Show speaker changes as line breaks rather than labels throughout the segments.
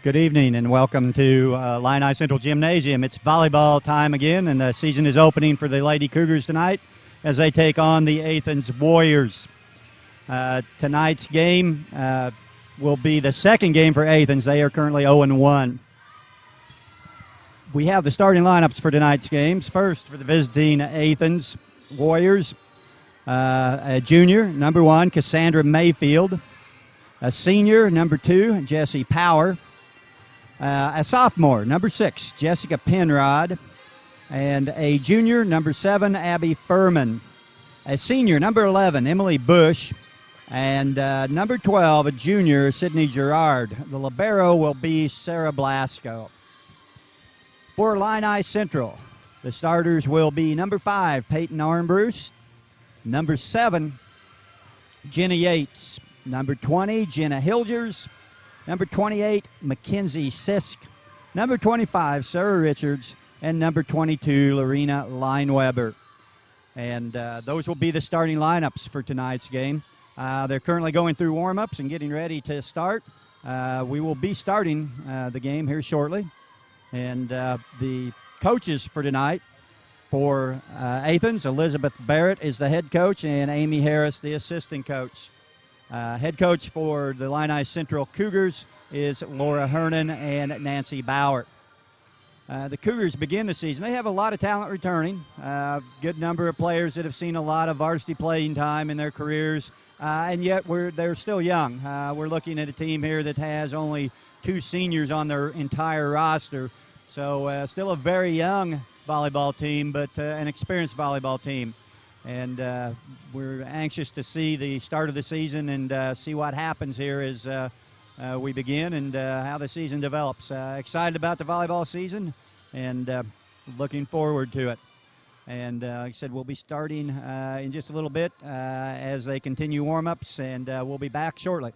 Good evening and welcome to Illini Central Gymnasium. It's volleyball time again, and the season is opening for the Lady Cougars tonight as they take on the Athens Warriors. Tonight's game will be the second game for Athens. They are currently 0-1. We have the starting lineups for tonight's games. First, for the visiting Athens Warriors, a junior, number 1, Cassandra Mayfield. A senior, number 2, Jessie Power. A sophomore, number 6, Jessica Penrod. And a junior, number 7, Abby Furman. A senior, number 11, Emily Bush. And number 12, a junior, Sydney Gerard. The libero will be Sarah Blasco. For Illini Central, the starters will be number 5, Peyton Armbruce. Number 7, Jenna Yates. Number 20, Jenna Hilgers. Number 28, Mackenzie Sisk. Number 25, Sarah Richards. And number 22, Lorena Lineweber. And those will be the starting lineups for tonight's game. They're currently going through warm-ups and getting ready to start. We will be starting the game here shortly. And the coaches for tonight for Athens, Elizabeth Barrett is the head coach, and Amy Harris the assistant coach. Head coach for the Illini Central Cougars is Laura Hernan and Nancy Bauer. The Cougars begin the season. They have a lot of talent returning, good number of players that have seen a lot of varsity playing time in their careers, and yet they're still young. We're looking at a team here that has only 2 seniors on their entire roster, so still a very young volleyball team, but an experienced volleyball team. And we're anxious to see the start of the season and see what happens here as we begin and how the season develops. Excited about the volleyball season and looking forward to it. And like I said, we'll be starting in just a little bit as they continue warm-ups, and we'll be back shortly.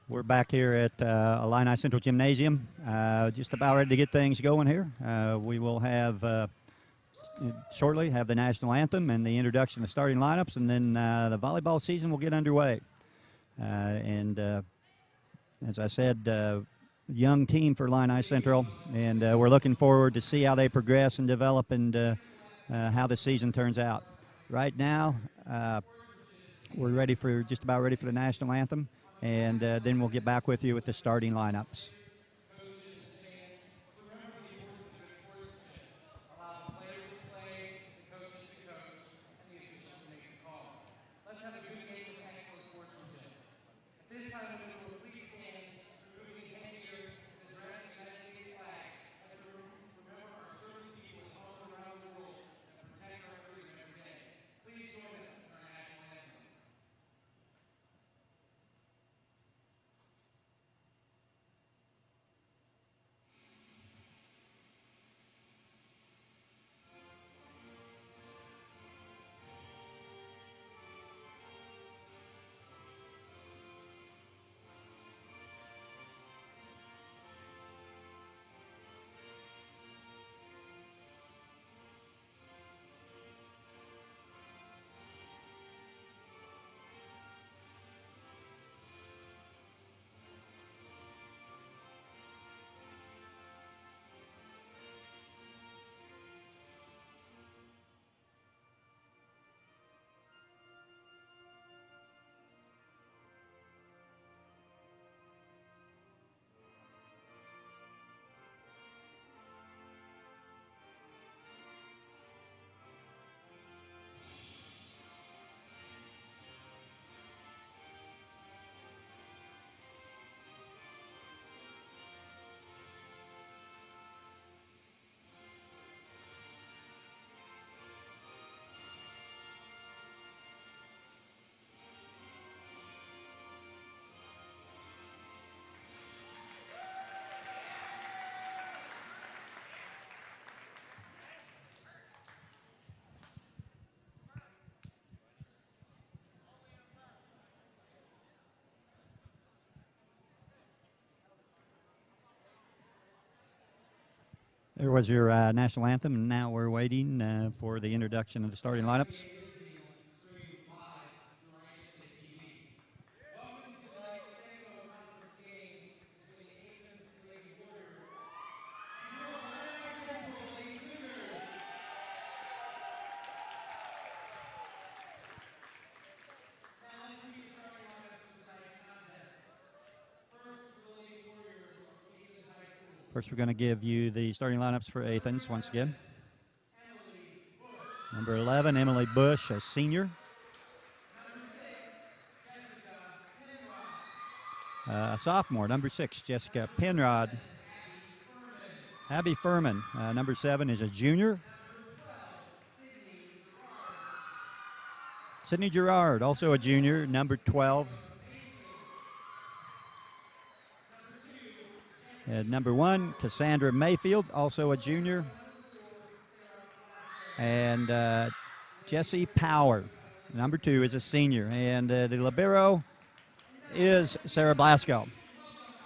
We're back here at Illini Central Gymnasium, just about ready to get things going here. We will have shortly have the national anthem and the introduction of starting lineups, and then the volleyball season will get underway. As I said, young team for Illini Central, and we're looking forward to see how they progress and develop and how the season turns out. Right now, we're just about ready for the national anthem, and then we'll get back with you with the starting lineups. There was your national anthem, and now we're waiting for the introduction of the starting lineups. First, we're going to give you the starting lineups for Athens once again. Number 11, Emily Bush, a senior. A sophomore, number 6, Jessica Penrod. Abby Furman, number 7, is a junior. Sydney Gerard, also a junior, number 12. Number 1, Cassandra Mayfield, also a junior. And Jessie Power, number 2, is a senior. And the libero is Sarah Blasco.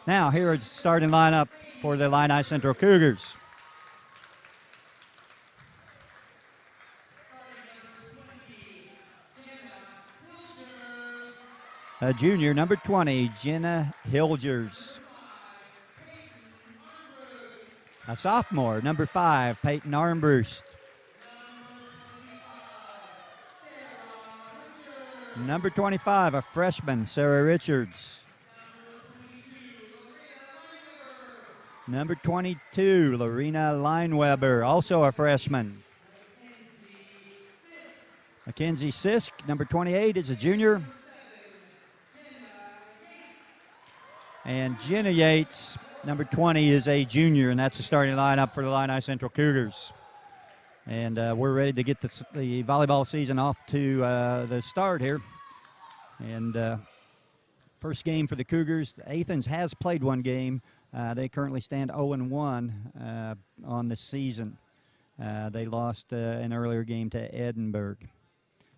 Now, here is the starting lineup for the Illini Central Cougars. A junior, number 20, Jenna Hilgers. A sophomore, number 5, Peyton Armbrust. Number 25, a freshman, Sarah Richards. Number 22, Lorena Lineweber, also a freshman. Mackenzie Sisk, number 28, is a junior. And Jenna Yates, number 20, is a junior, and that's the starting lineup for the Illini Central Cougars. And we're ready to get the volleyball season off to the start here. And first game for the Cougars. Athens has played one game. They currently stand 0-1 on the season. They lost an earlier game to Edinburgh.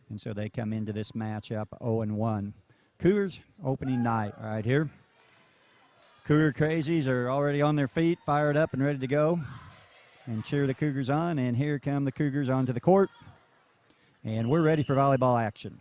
And so they come into this matchup 0-1. Cougars opening night right here. Cougar crazies are already on their feet, fired up and ready to go and cheer the Cougars on. And here come the Cougars onto the court. And we're ready for volleyball action.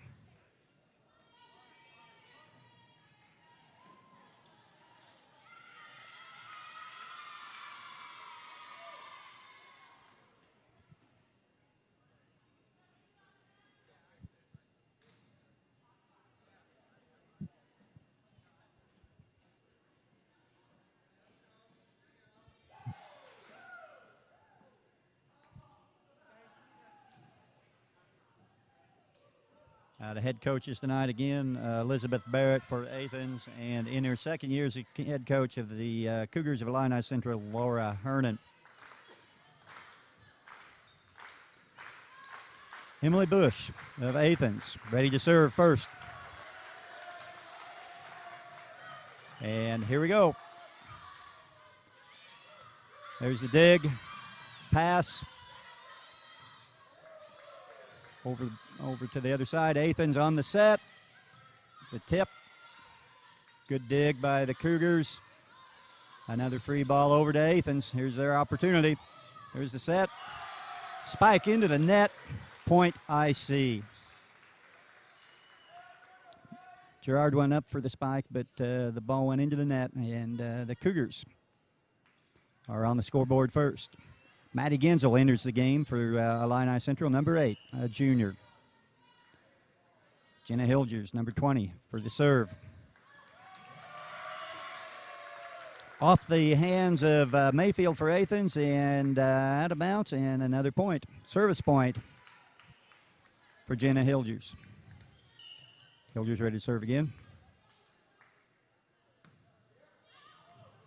The head coaches tonight again, Elizabeth Barrett for Athens, and in her second year as the head coach of the Cougars of Illini Central, Laura Hernan. Emily Bush of Athens, ready to serve first. And here we go. There's the dig, pass. Over to the other side. Athens on the set. The tip. Good dig by the Cougars. Another free ball over to Athens. Here's their opportunity. Here's the set. Spike into the net. Point IC. Gerard went up for the spike, but the ball went into the net, and the Cougars are on the scoreboard first. Maddie Genzel enters the game for Illini Central, number 8, a junior. Jenna Hilgers, number 20, for the serve. Off the hands of Mayfield for Athens, and out of bounds, and another point. Service point for Jenna Hilgers. Hilgers ready to serve again.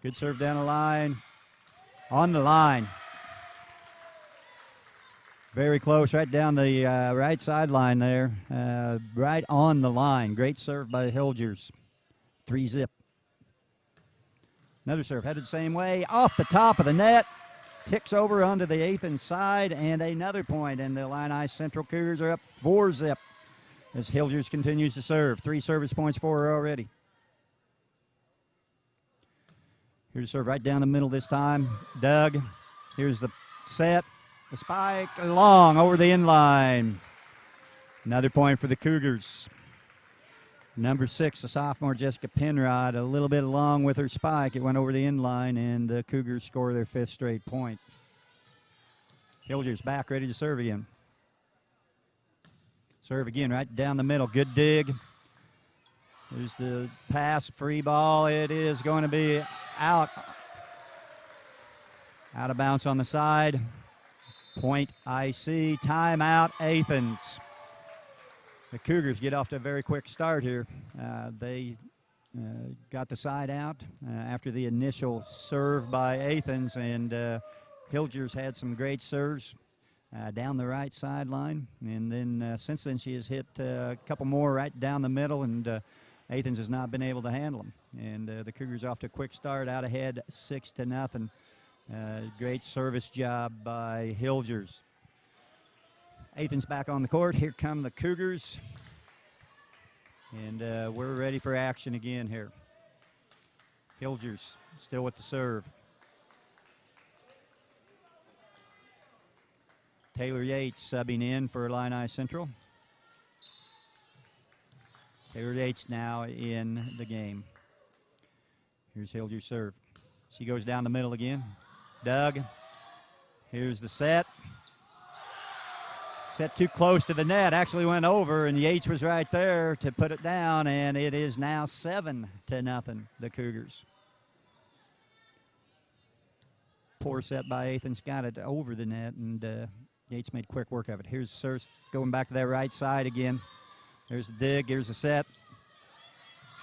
Good serve down the line. On the line. Very close, right down the right sideline there. Right on the line. Great serve by Hilgers. 3-zip. Another serve headed the same way. Off the top of the net. Ticks over onto the Athens side, and another point. And the Illini Central Cougars are up 4-zip as Hilgers continues to serve. 3 service points for her already. Here's a serve right down the middle this time. Doug. Here's the set. The spike long over the inline. Another point for the Cougars. Number 6, the sophomore Jessica Penrod, a little bit long with her spike. It went over the inline, and the Cougars score their 5th straight point. Hilgers back, ready to serve again. Serve again, right down the middle. Good dig. There's the pass, free ball. It is going to be out. Out of bounds on the side. Point IC. Timeout, Athens. The Cougars get off to a very quick start here. They got the side out after the initial serve by Athens, and Hilgers had some great serves down the right sideline. And then since then she has hit a couple more right down the middle, and Athens has not been able to handle them. And the Cougars off to a quick start, out ahead 6-0. Great service job by Hilgers. Athens back on the court. Here come the Cougars. And we're ready for action again here. Hilgers still with the serve. Taylor Yates subbing in for Illini Central. Taylor Yates now in the game. Here's Hilgers' serve. She goes down the middle again. Doug. Here's the set. Set too close to the net. Actually went over, and Yates was right there to put it down, and it is now 7-0, the Cougars. Poor set by Athens. Got it over the net, and Yates made quick work of it. Here's the serve going back to that right side again. There's the dig. Here's the set.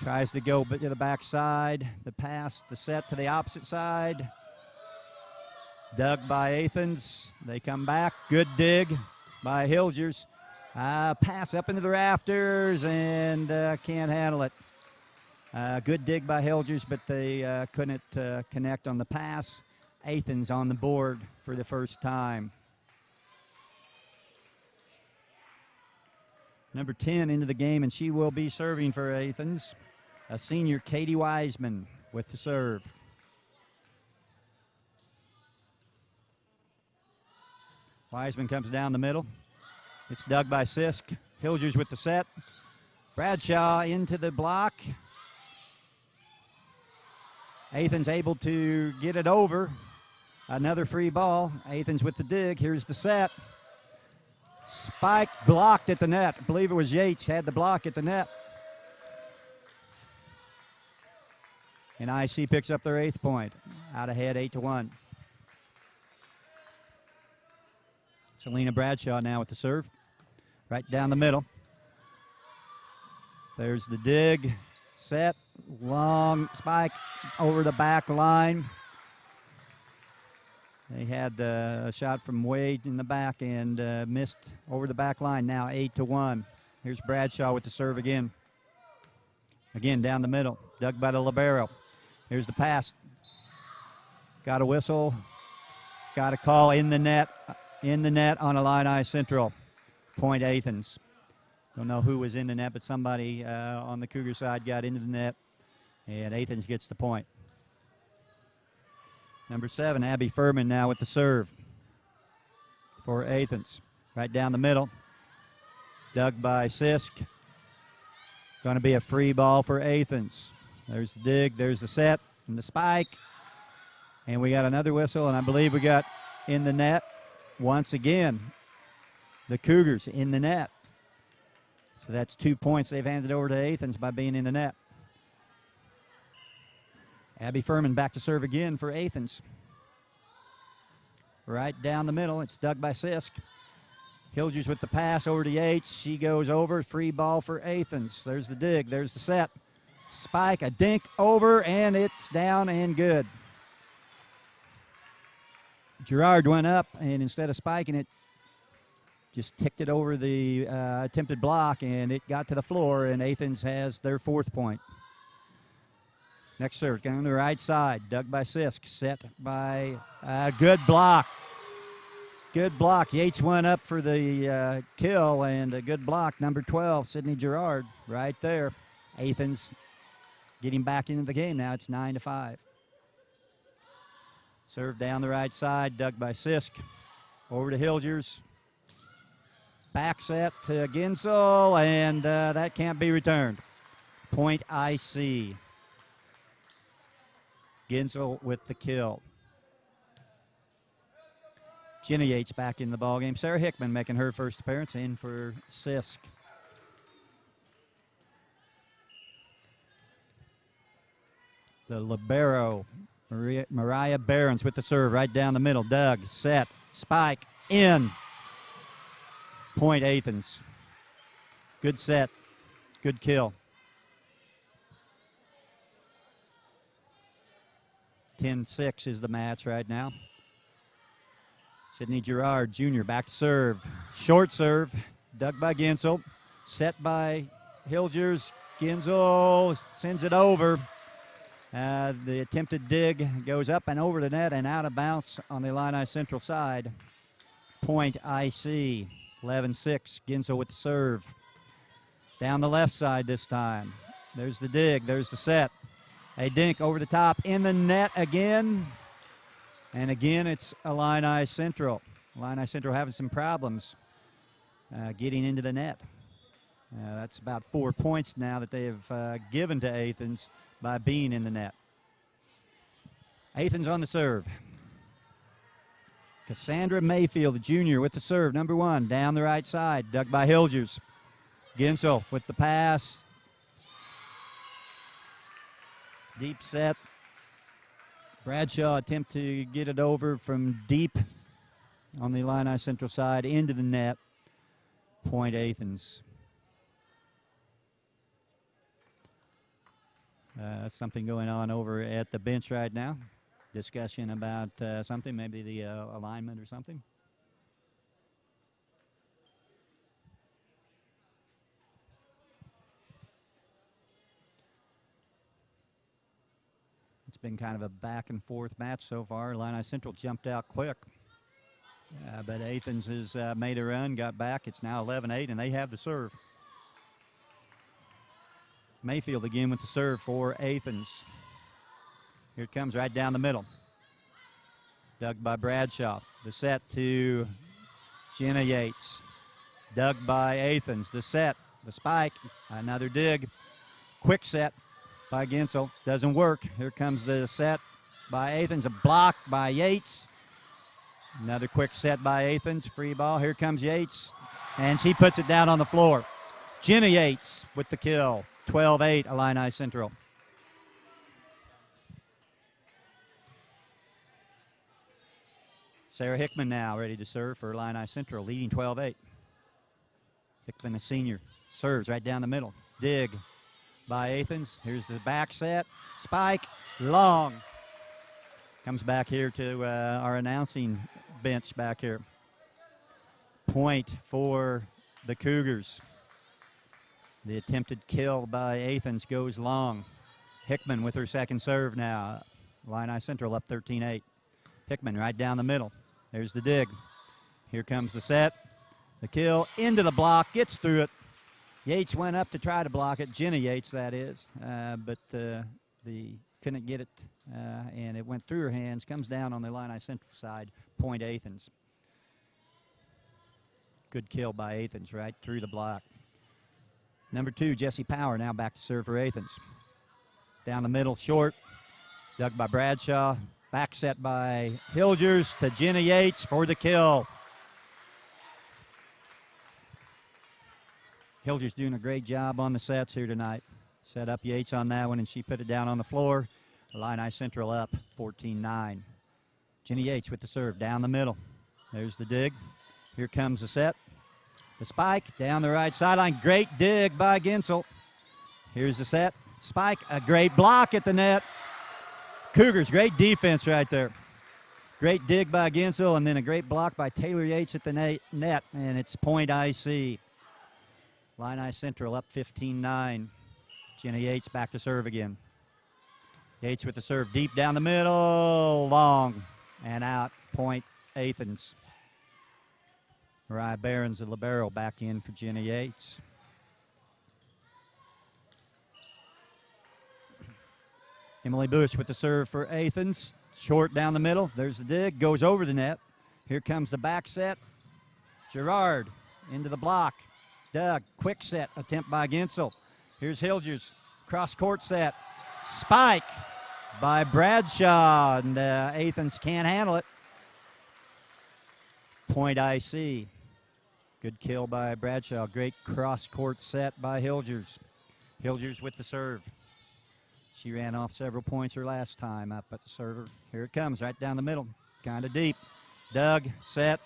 Tries to go to the back side. The pass, the set to the opposite side. Dug by Athens. They come back. Good dig by Hilgers. Pass up into the rafters, and can't handle it. Good dig by Hilgers, but they couldn't connect on the pass. Athens on the board for the first time. Number 10 into the game, and she will be serving for Athens. A senior, Katie Wiseman. with the serve. Wiseman comes down the middle. It's dug by Sisk. Hilgers with the set. Bradshaw into the block. Athens able to get it over. Another free ball. Athens with the dig. Here's the set. Spike blocked at the net. I believe it was Yates had the block at the net. And IC picks up their 8th point. Out ahead 8-1. Selena Bradshaw now with the serve. Right down the middle. There's the dig. Set. Long spike over the back line. They had a shot from Wade in the back and missed over the back line. Now 8-1. Here's Bradshaw with the serve again. Again down the middle. Dug by the libero. Here's the pass. Got a whistle. Got a call in the net. In the net on Illini Central. Point Athens. Don't know who was in the net, but somebody on the Cougar side got into the net. And Athens gets the point. Number 7, Abby Furman now with the serve for Athens. Right down the middle. Dug by Sisk. Going to be a free ball for Athens. There's the dig. There's the set and the spike. And we got another whistle, and I believe we got in the net once again. The Cougars in the net. So that's 2 points they've handed over to Athens by being in the net. Abby Furman back to serve again for Athens. Right down the middle. It's dug by Sisk. Hilgers with the pass over to Yates. She goes over. Free ball for Athens. There's the dig. There's the set. Spike, a dink over, and it's down and good. Gerard went up, and instead of spiking it, just ticked it over the attempted block, and it got to the floor, and Athens has their 4th point. Next serve, on the right side, dug by Sisk, set by good block. Good block. Yates went up for the kill, and a good block. Number 12, Sydney Gerard, right there. Athens getting back into the game now. It's 9-5. Serve down the right side, dug by Sisk. Over to Hilgers. Back set to Ginsel, and that can't be returned. Point IC. Ginsel with the kill. Jenna Yates back in the ballgame. Sarah Hickman making her first appearance in for Sisk. The libero, Mariah Barons with the serve right down the middle. Dug, set, spike, in. Point Athens. Good set, good kill. 10-6 is the match right now. Sydney Gerard Jr. back to serve. Short serve, dug by Ginsel. Set by Hilgers. Ginsel sends it over. The attempted dig goes up and over the net and out of bounds on the Illini Central side. Point IC. 11-6. Ginsel with the serve. Down the left side this time. There's the dig. There's the set. A dink over the top in the net again. And again, it's Illini Central. Illini Central having some problems getting into the net. That's about 4 points now that they have given to Athens by being in the net. Athens on the serve. Cassandra Mayfield, Jr. with the serve, number 1, down the right side, dug by Hilgers. Ginsel with the pass. Deep set. Bradshaw attempt to get it over from deep on the Illini Central side into the net. Point Athens. Something going on over at the bench right now. Discussion about something, maybe the alignment or something. It's been kind of a back and forth match so far. Illini Central jumped out quick. But Athens has made a run, got back. It's now 11-8, and they have the serve. Mayfield again with the serve for Athens. Here it comes right down the middle. Dug by Bradshaw. The set to Jenna Yates. Dug by Athens. The set, the spike, another dig. Quick set by Ginsel. Doesn't work. Here comes the set by Athens. A block by Yates. Another quick set by Athens. Free ball. Here comes Yates. And she puts it down on the floor. Jenna Yates with the kill. 12-8, Illini Central. Sarah Hickman now ready to serve for Illini Central, leading 12-8. Hickman, a senior, serves right down the middle. Dig by Athens. Here's the back set. Spike, long. Comes back here to our announcing bench back here. Point for the Cougars. The attempted kill by Athens goes long. Hickman with her second serve now. Illini Central up 13-8. Hickman right down the middle. There's the dig. Here comes the set. The kill into the block. Gets through it. Yates went up to try to block it. Jenna Yates, that is. But couldn't get it. And it went through her hands. Comes down on the Illini Central side. Point Athens. Good kill by Athens right through the block. Number 2, Jessie Power, now back to serve for Athens. Down the middle, short. Dug by Bradshaw. Back set by Hilgers to Jenna Yates for the kill. Hilgers doing a great job on the sets here tonight. Set up Yates on that one, and she put it down on the floor. Illini Central up 14-9. Jenna Yates with the serve down the middle. There's the dig. Here comes the set. The spike down the right sideline. Great dig by Ginsel. Here's the set. Spike, a great block at the net. Cougars, great defense right there. Great dig by Ginsel, and then a great block by Taylor Yates at the net, and it's point IC. Illini Central up 15-9. Jenna Yates back to serve again. Yates with the serve deep down the middle, long and out. Point Athens. Mariah Barons, the libero, back in for Jenna Yates. Emily Bush with the serve for Athens. Short down the middle. There's the dig. Goes over the net. Here comes the back set. Gerard into the block. Doug, quick set attempt by Ginsel. Here's Hilgers. Cross-court set. Spike by Bradshaw. And Athens can't handle it. Point IC. Good kill by Bradshaw. Great cross-court set by Hilgers. Hilgers with the serve. She ran off several points her last time up at the server. Here it comes, right down the middle. Kind of deep. Dug, set.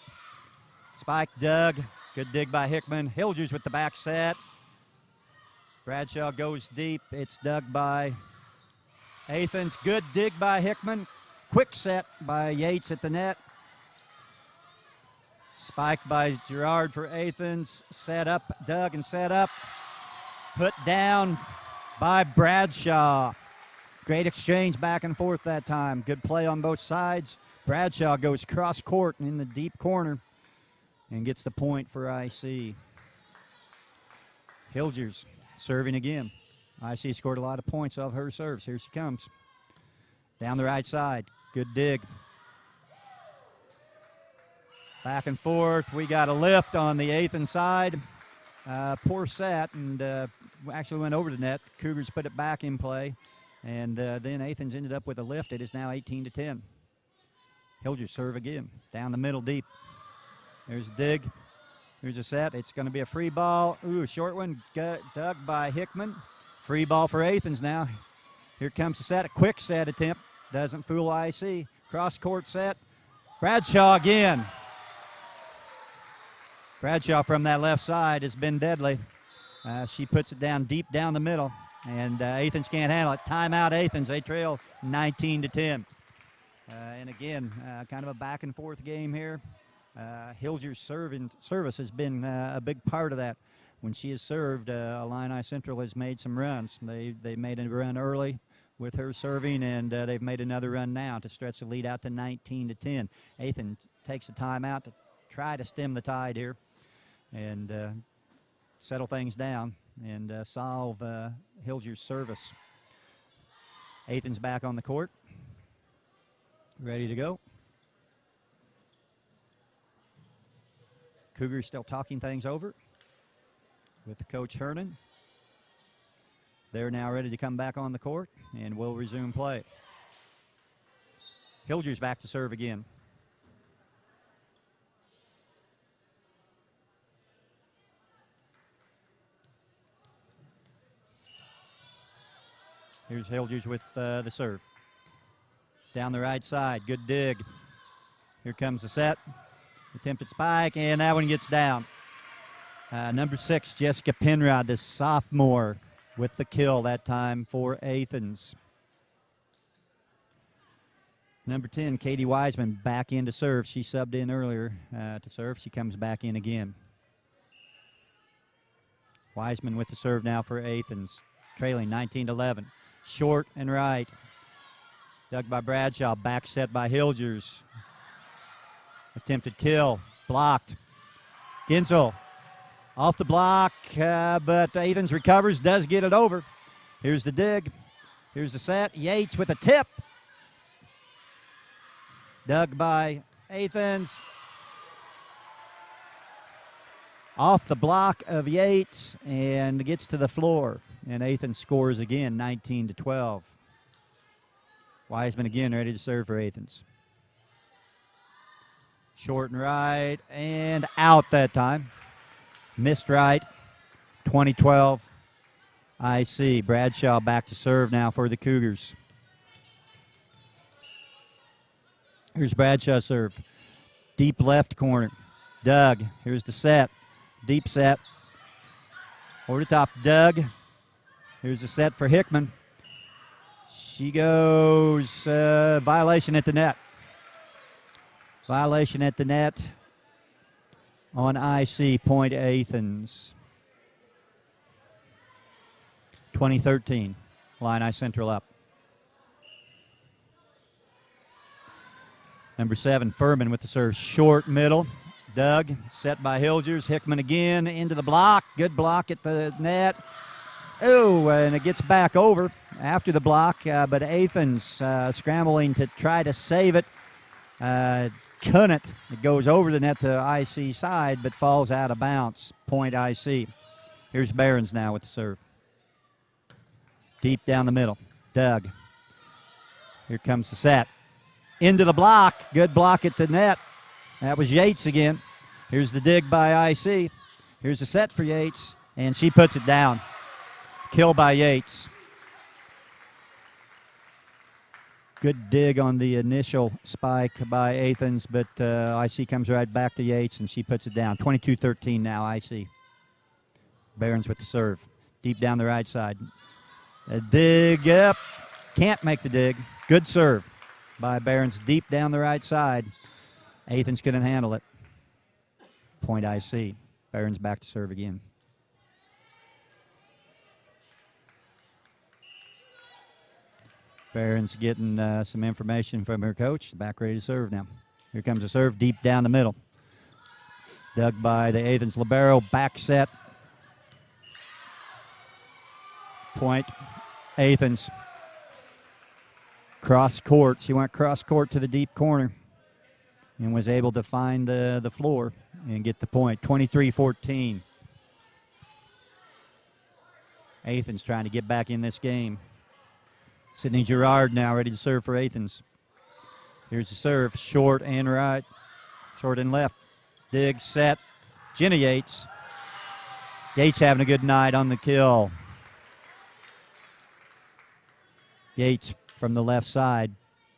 Spike, dug. Good dig by Hickman. Hilgers with the back set. Bradshaw goes deep. It's dug by Athens. Good dig by Hickman. Quick set by Yates at the net. Spike by Gerard for Athens. Set up, dug and set up. Put down by Bradshaw. Great exchange back and forth that time. Good play on both sides. Bradshaw goes cross court in the deep corner and gets the point for IC. Hilgers serving again. IC scored a lot of points off her serves. Here she comes. Down the right side. Good dig. Back and forth. We got a lift on the Athens side. Poor set, and actually went over the net. Cougars put it back in play, and then Athens ended up with a lift. It is now 18-10. Hilgers serve again. Down the middle deep. There's a dig. Here's a set. It's going to be a free ball. Ooh, short one. Dug by Hickman. Free ball for Athens now. Here comes the set. A quick set attempt. Doesn't fool IC. Cross-court set. Bradshaw again. Bradshaw from that left side has been deadly. She puts it down deep down the middle, and Athens can't handle it. Timeout, Athens. They trail 19-10. And again, kind of a back-and-forth game here. Hilger's service has been a big part of that. When she has served, Illini Central has made some runs. They made a run early with her serving, and they've made another run now to stretch the lead out to 19-10. Athens takes a timeout to try to stem the tide here and settle things down and solve Hilger's service. Athens back on the court. Ready to go. Cougars still talking things over with Coach Hernan. They're now ready to come back on the court, and we'll resume play. Hilger's back to serve again. Here's Hilgers with the serve. Down the right side, good dig. Here comes the set. Attempted spike, and that one gets down. Number 6, Jessica Penrod, the sophomore, with the kill that time for Athens. Number 10, Katie Wiseman, back in to serve. She subbed in earlier to serve. She comes back in again. Wiseman with the serve now for Athens, trailing 19-11. Short and right. Dug by Bradshaw, back set by Hilgers. Attempted kill, blocked. Ginsel off the block, but Athens recovers, does get it over. Here's the dig. Here's the set. Yates with a tip. Dug by Athens. Off the block of Yates and gets to the floor. And Athens scores again, 19-12. Wiseman again ready to serve for Athens. Short and right, and out that time. Missed right, 20-12. IC. Bradshaw back to serve now for the Cougars. Here's Bradshaw's serve. Deep left corner. Doug. Here's the set. Deep set. Over the top. Doug. Here's the set for Hickman. She goes violation at the net. Violation at the net on IC, point Athens. 2013. Illini Central up. Number 7, Furman with the serve. Short middle. Doug, set by Hilgers. Hickman again into the block. Good block at the net. Oh, and it gets back over after the block, but Athens scrambling to try to save it. Couldn't. It goes over the net to IC side, but falls out of bounds. Point IC. Here's Barons now with the serve. Deep down the middle. Doug. Here comes the set. Into the block. Good block at the net. That was Yates again. Here's the dig by IC. Here's the set for Yates, and she puts it down. Kill by Yates. Good dig on the initial spike by Athens, but IC comes right back to Yates, and she puts it down. 22-13 now, IC. Barons with the serve. Deep down the right side. A dig up. Can't make the dig. Good serve by Barons deep down the right side. Athens couldn't handle it. Point IC. Barons back to serve again. Barron's getting some information from her coach. Back ready to serve now. Here comes the serve deep down the middle. Dug by the Athens libero. Back set. Point Athens. Cross court. She went cross court to the deep corner and was able to find the floor and get the point. 23-14. Athens trying to get back in this game. Sydney Gerard now ready to serve for Athens. Here's the serve, short and right, short and left. Dig, set, Jenna Yates. Yates having a good night on the kill. Yates from the left side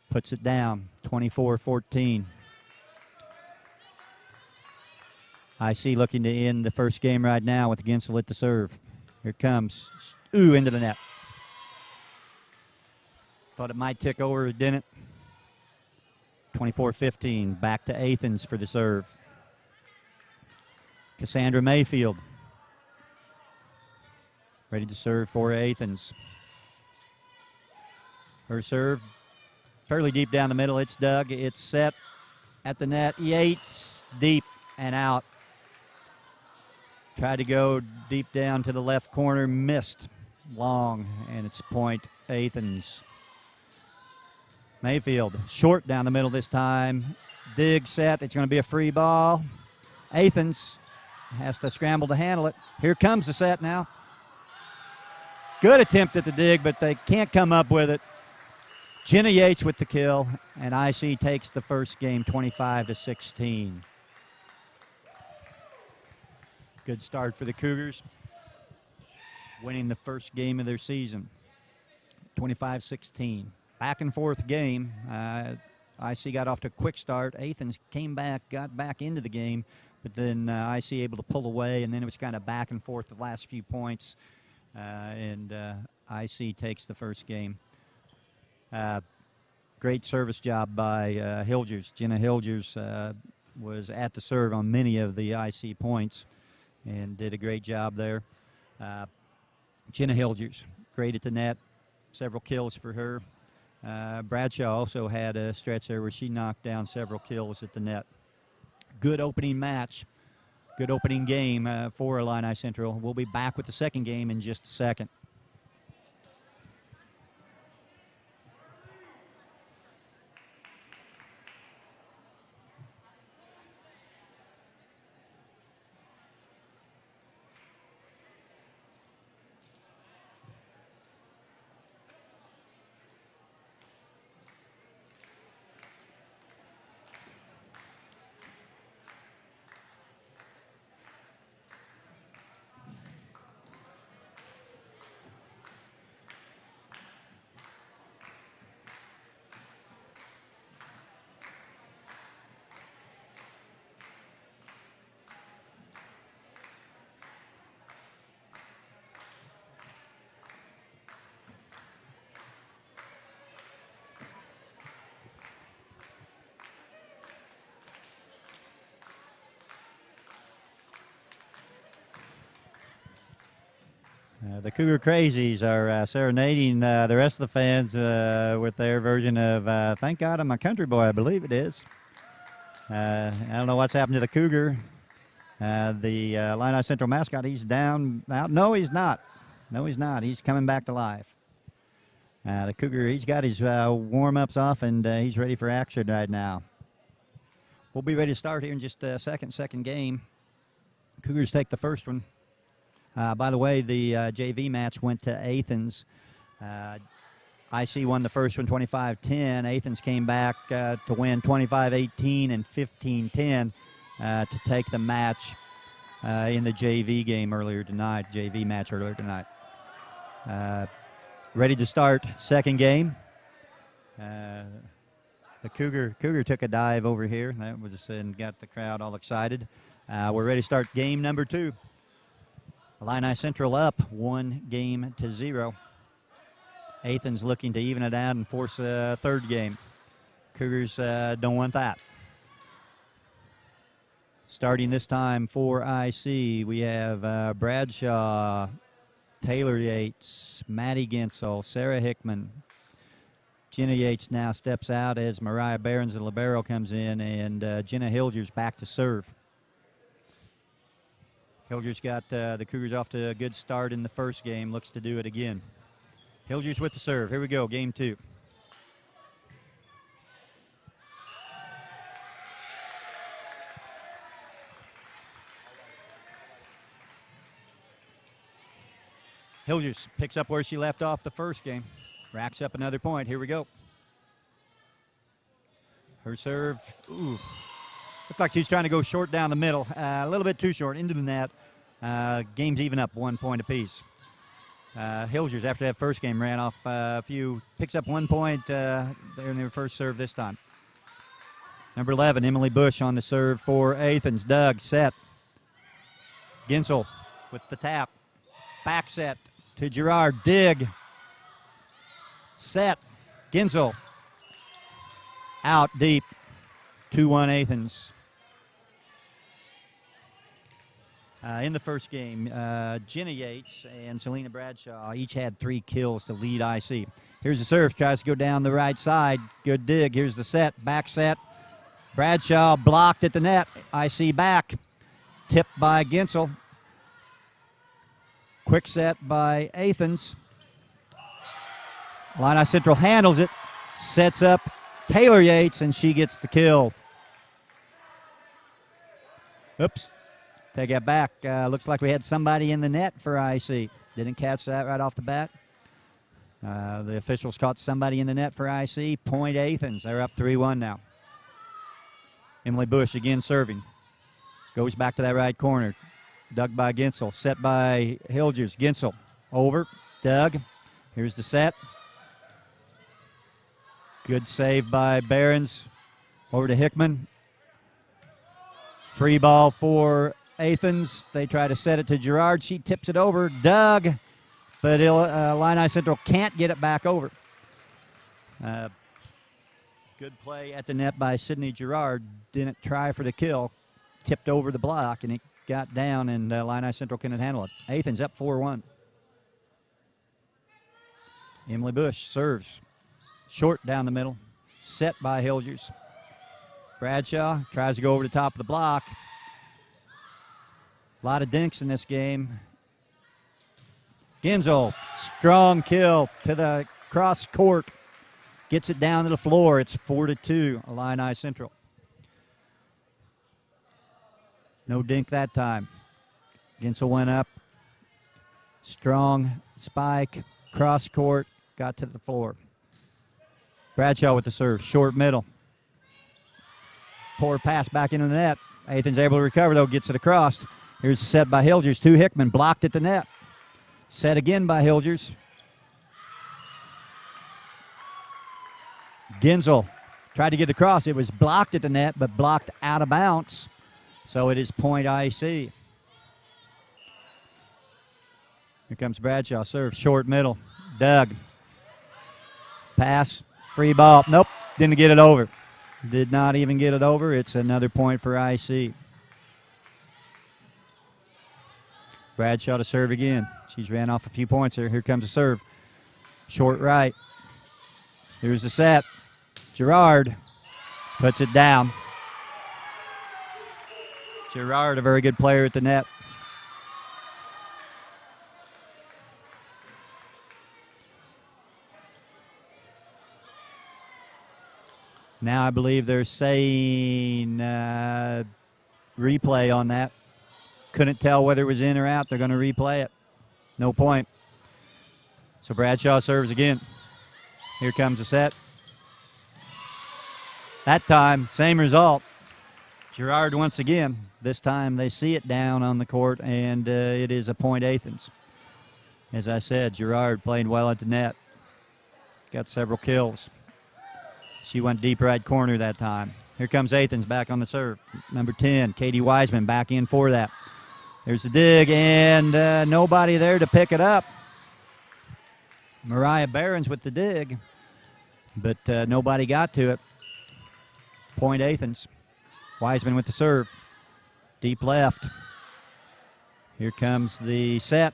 puts it down, 24-14. IC looking to end the first game right now with Ginsel at the serve. Here it comes, ooh, into the net. Thought it might tick over, it didn't. 24-15, back to Athens for the serve. Cassandra Mayfield. Ready to serve for Athens. Her serve, fairly deep down the middle. It's dug, it's set at the net. Yates, deep and out. Tried to go deep down to the left corner, missed long, and it's point Athens. Mayfield, short down the middle this time. Dig set. It's going to be a free ball. Athens has to scramble to handle it. Here comes the set now. Good attempt at the dig, but they can't come up with it. Jenna Yates with the kill, and IC takes the first game 25-16. Good start for the Cougars, winning the first game of their season, 25-16. Back and forth game. IC got off to a quick start. Athens came back, got back into the game, but then IC able to pull away, and then it was kind of back and forth the last few points, and IC takes the first game. Great service job by Hilgers. Jenna Hilgers was at the serve on many of the IC points and did a great job there. Jenna Hilgers, great at the net, several kills for her. Bradshaw also had a stretch there where she knocked down several kills at the net. Good opening match, good opening game for Illini Central. We'll be back with the second game in just a second. The Cougar Crazies are serenading the rest of the fans with their version of Thank God I'm a Country Boy, I believe it is. I don't know what's happened to the Cougar. The Illini Central mascot, he's down out. No, he's not. No, he's not. He's coming back to life. The Cougar, he's got his warm-ups off, and he's ready for action right now. We'll be ready to start here in just a second game. Cougars take the first one. By the way, the JV match went to Athens. IC won the first one 25-10. Athens came back to win 25-18 and 15-10 to take the match in the JV game earlier tonight, JV match earlier tonight. Ready to start second game. The Cougar took a dive over here. That was and got the crowd all excited. We're ready to start game number two. Illini Central up 1-0. Athens looking to even it out and force a third game. Cougars don't want that. Starting this time for IC, we have Bradshaw, Taylor Yates, Maddie Gensel, Sarah Hickman. Jenna Yates now steps out as Mariah Behrens, the libero, comes in, and Jenna Hilgers back to serve. Hilgers got the Cougars off to a good start in the first game. Looks to do it again. Hilgers with the serve. Here we go, game two. Hilgers picks up where she left off the first game. Racks up another point. Here we go. Her serve. Ooh. Looked like she's trying to go short down the middle. A little bit too short into the net. Game's even up 1 point apiece. Hilgers, after that first game, ran off a few. Picks up 1 point there in their first serve this time. Number 11, Emily Bush on the serve for Athens. Doug, set. Gensel with the tap. Back set to Gerard. Dig. Set. Gensel. Out deep. 2-1 Athens. In the first game, Jenna Yates and Selena Bradshaw each had 3 kills to lead IC. Here's the serve. Tries to go down the right side. Good dig. Here's the set. Back set. Bradshaw blocked at the net. IC back. Tipped by Gensel. Quick set by Athens. Illini Central handles it. Sets up Taylor Yates, and she gets the kill. Oops. Take it back. Looks like we had somebody in the net for IC. Didn't catch that right off the bat. The officials caught somebody in the net for IC. Point Athens. They're up 3-1 now. Emily Bush again serving. Goes back to that right corner. Dug by Ginsel. Set by Hilgers. Ginsel over. Dug. Here's the set. Good save by Behrens. Over to Hickman. Free ball for Athens. They try to set it to Girard. She tips it over. Dug. But Illini Central can't get it back over. Good play at the net by Sydney Girard. Didn't try for the kill. Tipped over the block, and it got down, and Illini Central couldn't handle it. Athens up 4-1. Emily Bush serves. Short down the middle. Set by Hilgers. Bradshaw tries to go over the top of the block. A lot of dinks in this game. Ginsel, strong kill to the cross court. Gets it down to the floor. It's 4-2, Illini Central. No dink that time. Ginsel went up. Strong spike, cross court, got to the floor. Bradshaw with the serve, short middle. Poor pass back into the net. Athens able to recover, though, gets it across. Here's the set by Hilgers to Hickman, blocked at the net. Set again by Hilgers. Ginsel tried to get across. It was blocked at the net, but blocked out of bounds. So it is point IC. Here comes Bradshaw. Serve, short middle. Dug. Pass, free ball. Nope, didn't get it over. Did not even get it over. It's another point for IC. Bradshaw to serve again. She's ran off a few points here. Here comes the serve. Short right. Here's the set. Girard puts it down. Girard, a very good player at the net. Now I believe they're saying replay on that. Couldn't tell whether it was in or out. They're going to replay it. No point. So Bradshaw serves again. Here comes the set. That time, same result. Girard once again. This time they see it down on the court, and it is a point Athens. As I said, Girard playing well at the net. Got several kills. She went deep right corner that time. Here comes Athens back on the serve. Number 10, Katie Wiseman back in for that. There's the dig, and nobody there to pick it up. Mariah Behrens with the dig, but nobody got to it. Point Athens. Wiseman with the serve. Deep left. Here comes the set.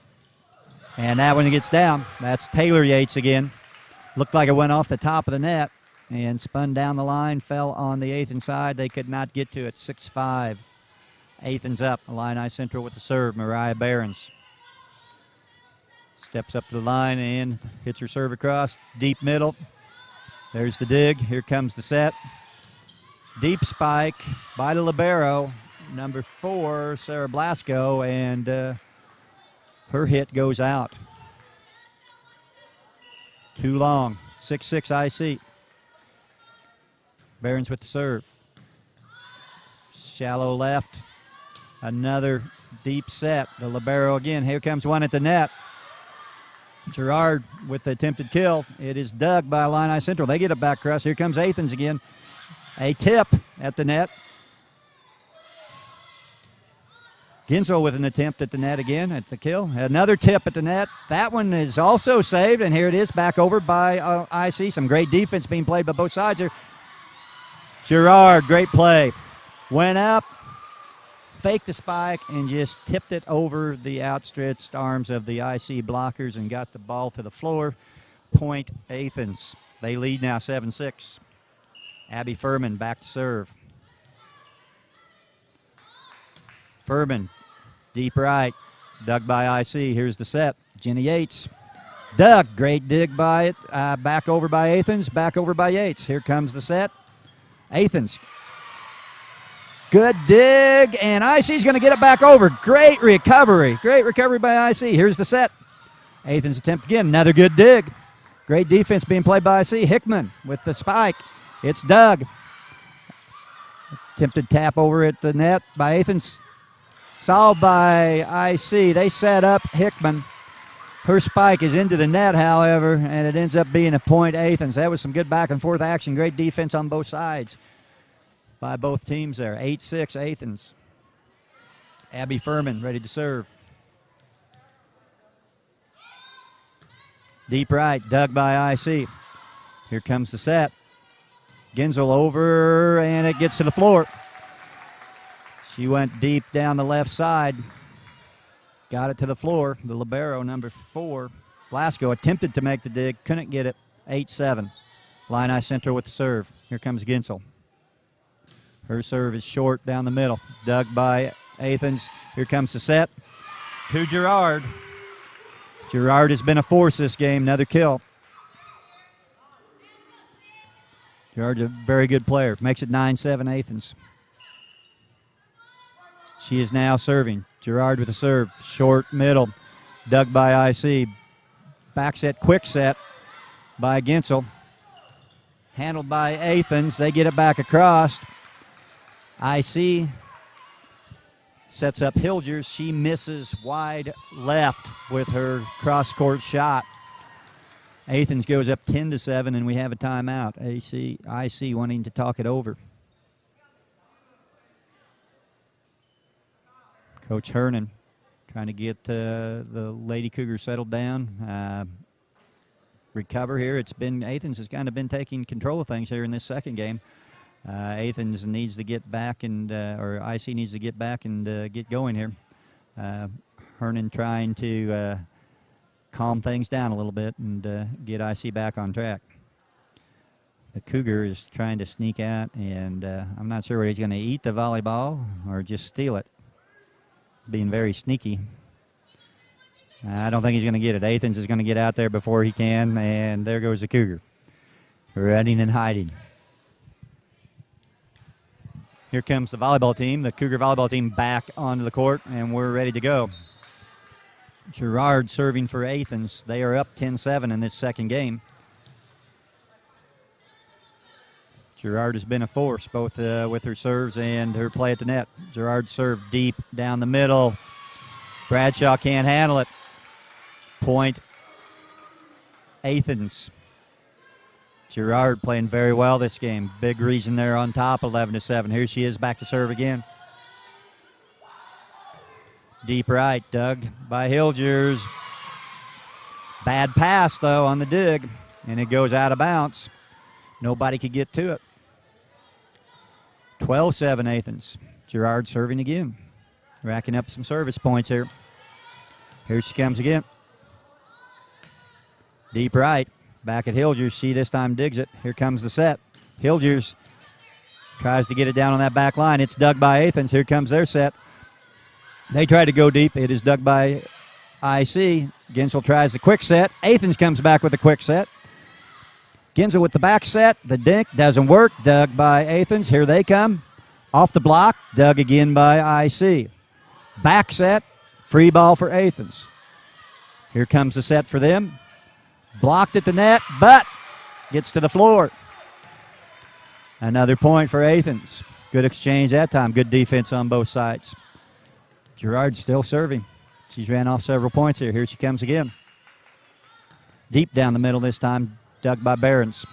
And that one gets down. That's Taylor Yates again. Looked like it went off the top of the net and spun down the line, fell on the Athens side. They could not get to it. 6-5. Athens up. Illini Central with the serve. Mariah Behrens steps up to the line and hits her serve across. Deep middle. There's the dig. Here comes the set. Deep spike by the libero, number 4, Sarah Blasco, and her hit goes out. Too long. 6-6 IC. Behrens with the serve. Shallow left. Another deep set. The libero again. Here comes one at the net. Girard with the attempted kill. It is dug by Illini Central. They get it back across. Here comes Athens again. A tip at the net. Ginsel with an attempt at the net again at the kill. Another tip at the net. That one is also saved, and here it is back over by IC. Some great defense being played by both sides here. Girard, great play. Went up, faked the spike, and just tipped it over the outstretched arms of the IC blockers and got the ball to the floor. Point Athens. They lead now 7-6. Abby Furman back to serve. Furman, deep right, dug by IC. Here's the set. Jenny Yates Dug, great dig by it. Back over by Athens, back over by Yates. Here comes the set. Athens. Good dig, and IC's going to get it back over. Great recovery. Great recovery by IC. Here's the set. Athens attempt again. Another good dig. Great defense being played by IC. Hickman with the spike. It's Doug. Attempted tap over at the net by Athens. Solved by IC. They set up Hickman. Her spike is into the net, however, and it ends up being a point Athens. That was some good back and forth action. Great defense on both sides by both teams there. 8-6 Athens. Abby Furman ready to serve. Deep right, dug by IC. Here comes the set. Genzel over, and it gets to the floor. She went deep down the left side. Got it to the floor. The libero, number 4. Blasco attempted to make the dig, couldn't get it. 8-7. Illini center with the serve. Here comes Genzel. Her serve is short down the middle. Dug by Athens. Here comes the set. To Gerard. Gerard has been a force this game. Another kill. Gerard's a very good player. Makes it 9-7 Athens. She is now serving. Gerard with a serve. Short middle. Dug by IC. Back set, quick set by Genzel. Handled by Athens. They get it back across. IC sets up Hilgers. She misses wide left with her cross-court shot. Athens goes up 10-7, and we have a timeout. IC wanting to talk it over. Coach Hernan trying to get the Lady Cougars settled down. Recover here. Athens has kind of been taking control of things here in this second game. Athens needs to get back or IC needs to get back and get going here. Hernan trying to calm things down a little bit and get IC back on track. The Cougar is trying to sneak out, and I'm not sure whether he's going to eat the volleyball or just steal it. Being very sneaky. I don't think he's going to get it. Athens is going to get out there before he can, and there goes the Cougar. Running and hiding. Here comes the volleyball team, the Cougar volleyball team back onto the court, and we're ready to go. Gerard serving for Athens. They are up 10-7 in this second game. Gerard has been a force, both with her serves and her play at the net. Gerard served deep down the middle. Bradshaw can't handle it. Point Athens. Gerard playing very well this game. Big reason they're on top, 11-7. Here she is back to serve again. Deep right, dug by Hilgers. Bad pass, though, on the dig, and it goes out of bounds. Nobody could get to it. 12-7 Athens. Gerard serving again. Racking up some service points here. Here she comes again. Deep right. Back at Hilgers. She this time digs it. Here comes the set. Hilgers tries to get it down on that back line. It's dug by Athens. Here comes their set. They try to go deep. It is dug by IC. Genzel tries the quick set. Athens comes back with a quick set. Genzel with the back set. The dink doesn't work. Dug by Athens. Here they come. Off the block. Dug again by IC. Back set. Free ball for Athens. Here comes the set for them. Blocked at the net, but gets to the floor. Another point for Athens. Good exchange that time. Good defense on both sides. Gerard still serving. She's ran off several points here. Here she comes again. Deep down the middle this time. Dug by Behrens.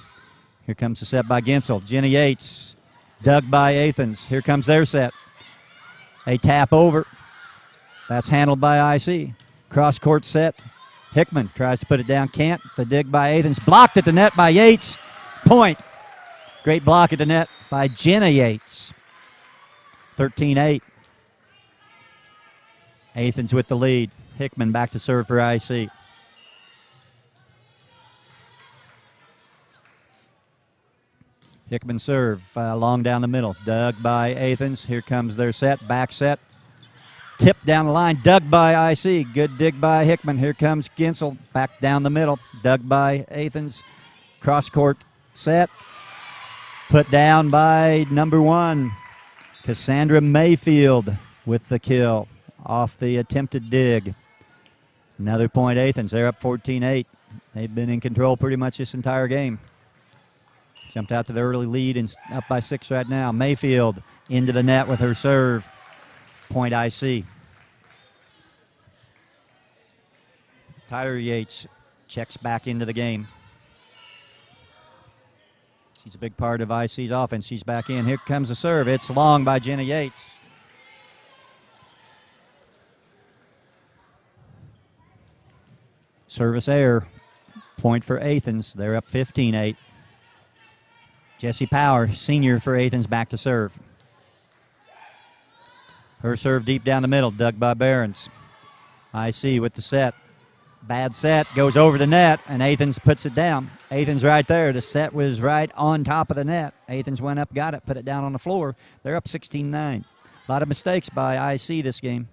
Here comes the set by Genzel. Jenny Yates. Dug by Athens. Here comes their set. A tap over. That's handled by IC. Cross-court set. Hickman tries to put it down. Can't. The dig by Athens. Blocked at the net by Yates. Point. Great block at the net by Jenna Yates. 13-8. Athens with the lead. Hickman back to serve for IC. Hickman serve long down the middle. Dug by Athens. Here comes their set. Back set. Tip down the line, dug by IC. Good dig by Hickman. Here comes Ginsel back down the middle. Dug by Athens. Cross-court set. Put down by number 1, Cassandra Mayfield with the kill off the attempted dig. Another point, Athens. They're up 14-8. They've been in control pretty much this entire game. Jumped out to the early lead and up by 6 right now. Mayfield into the net with her serve. Point IC. Tyler Yates checks back into the game. She's a big part of IC's offense. She's back in. Here comes the serve. It's long by Jenna Yates. Service error. Point for Athens. They're up 15-8. Jessie Power, senior for Athens, back to serve. Her serve deep down the middle, dug by Behrens. IC with the set. Bad set, goes over the net, and Athens puts it down. Athens right there. The set was right on top of the net. Athens went up, got it, put it down on the floor. They're up 16-9. A lot of mistakes by IC this game.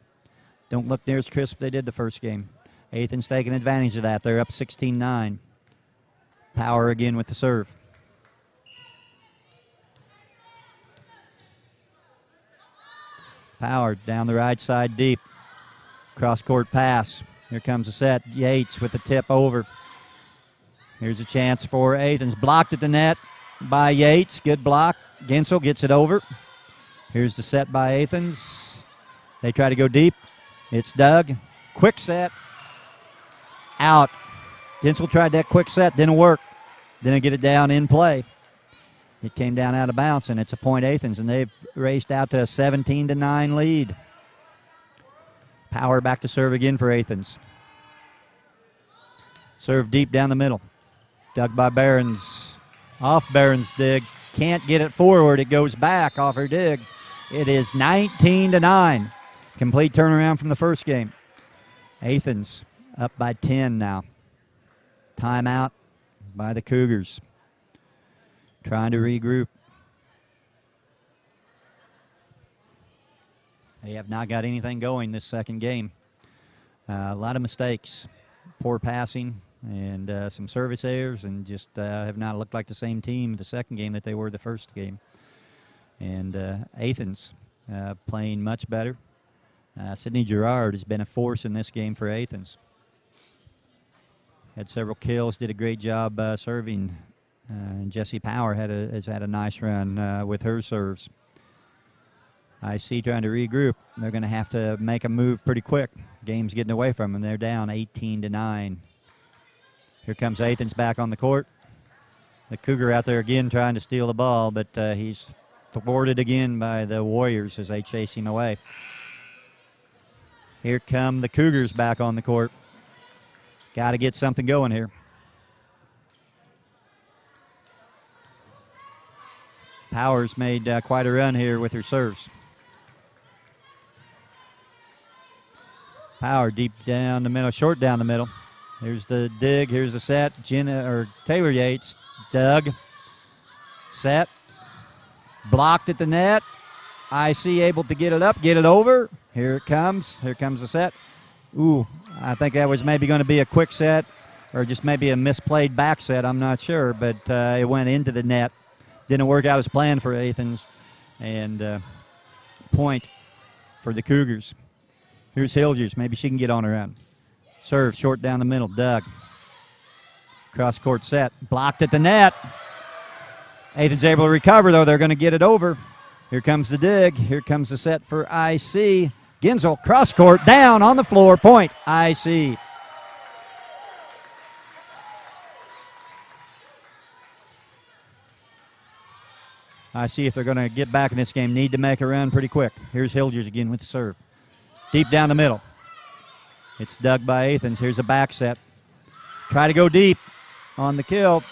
Don't look near as crisp as they did the first game. Athens taking advantage of that. They're up 16-9. Power again with the serve. Power down the right side deep. Cross-court pass. Here comes the set. Yates with the tip over. Here's a chance for Athens. Blocked at the net by Yates. Good block. Ginsel gets it over. Here's the set by Athens. They try to go deep. It's dug. Quick set. Out. Ginsel tried that quick set. Didn't work. Didn't get it down in play. It came down out of bounds, and it's a point Athens, and they've raced out to a 17-9 lead. Power back to serve again for Athens. Serve deep down the middle. Dug by Behrens. Off Behrens' dig. Can't get it forward. It goes back off her dig. It is 19-9. Complete turnaround from the first game. Athens up by 10 now. Timeout by the Cougars. Trying to regroup. They have not got anything going this second game. A lot of mistakes, poor passing, and some service errors, and just have not looked like the same team the second game that they were the first game. And Athens playing much better. Sydney Gerard has been a force in this game for Athens. Had several kills, did a great job serving. And Jessie Power has had a nice run with her serves. IC trying to regroup. They're going to have to make a move pretty quick. Game's getting away from them. They're down 18-9. Here comes Athens back on the court. The Cougar out there again trying to steal the ball, but he's thwarted again by the Warriors as they chase him away. Here come the Cougars back on the court. Got to get something going here. Powers made quite a run here with her serves. Power deep down the middle, short down the middle. Here's the dig, here's the set. Taylor Yates dug. Set. Blocked at the net. IC able to get it up, get it over. Here it comes. Here comes the set. Ooh, I think that was maybe going to be a quick set or just maybe a misplayed back set. I'm not sure, but it went into the net. Didn't work out as planned for Athens. And point for the Cougars. Here's Hilgers. Maybe she can get on her own. Serve short down the middle. Dug. Cross-court set. Blocked at the net. Athens able to recover, though. They're going to get it over. Here comes the dig. Here comes the set for IC. Ginsel, cross-court, down on the floor. Point, IC. IC, if they're going to get back in this game, need to make a run pretty quick. Here's Hilgers again with the serve. Deep down the middle. It's dug by Athens. Here's a back set. Try to go deep on the kill.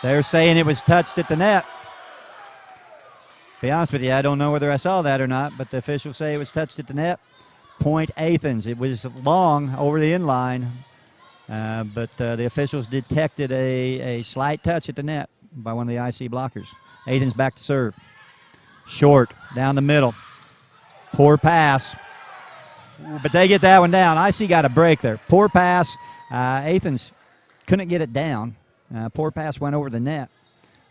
They're saying it was touched at the net. To be honest with you, I don't know whether I saw that or not, but the officials say it was touched at the net. Point Athens. It was long over the inline, but the officials detected a slight touch at the net by one of the IC blockers. Athens back to serve. Short, down the middle. Poor pass. But they get that one down. IC got a break there. Poor pass. Athens couldn't get it down. Poor pass went over the net.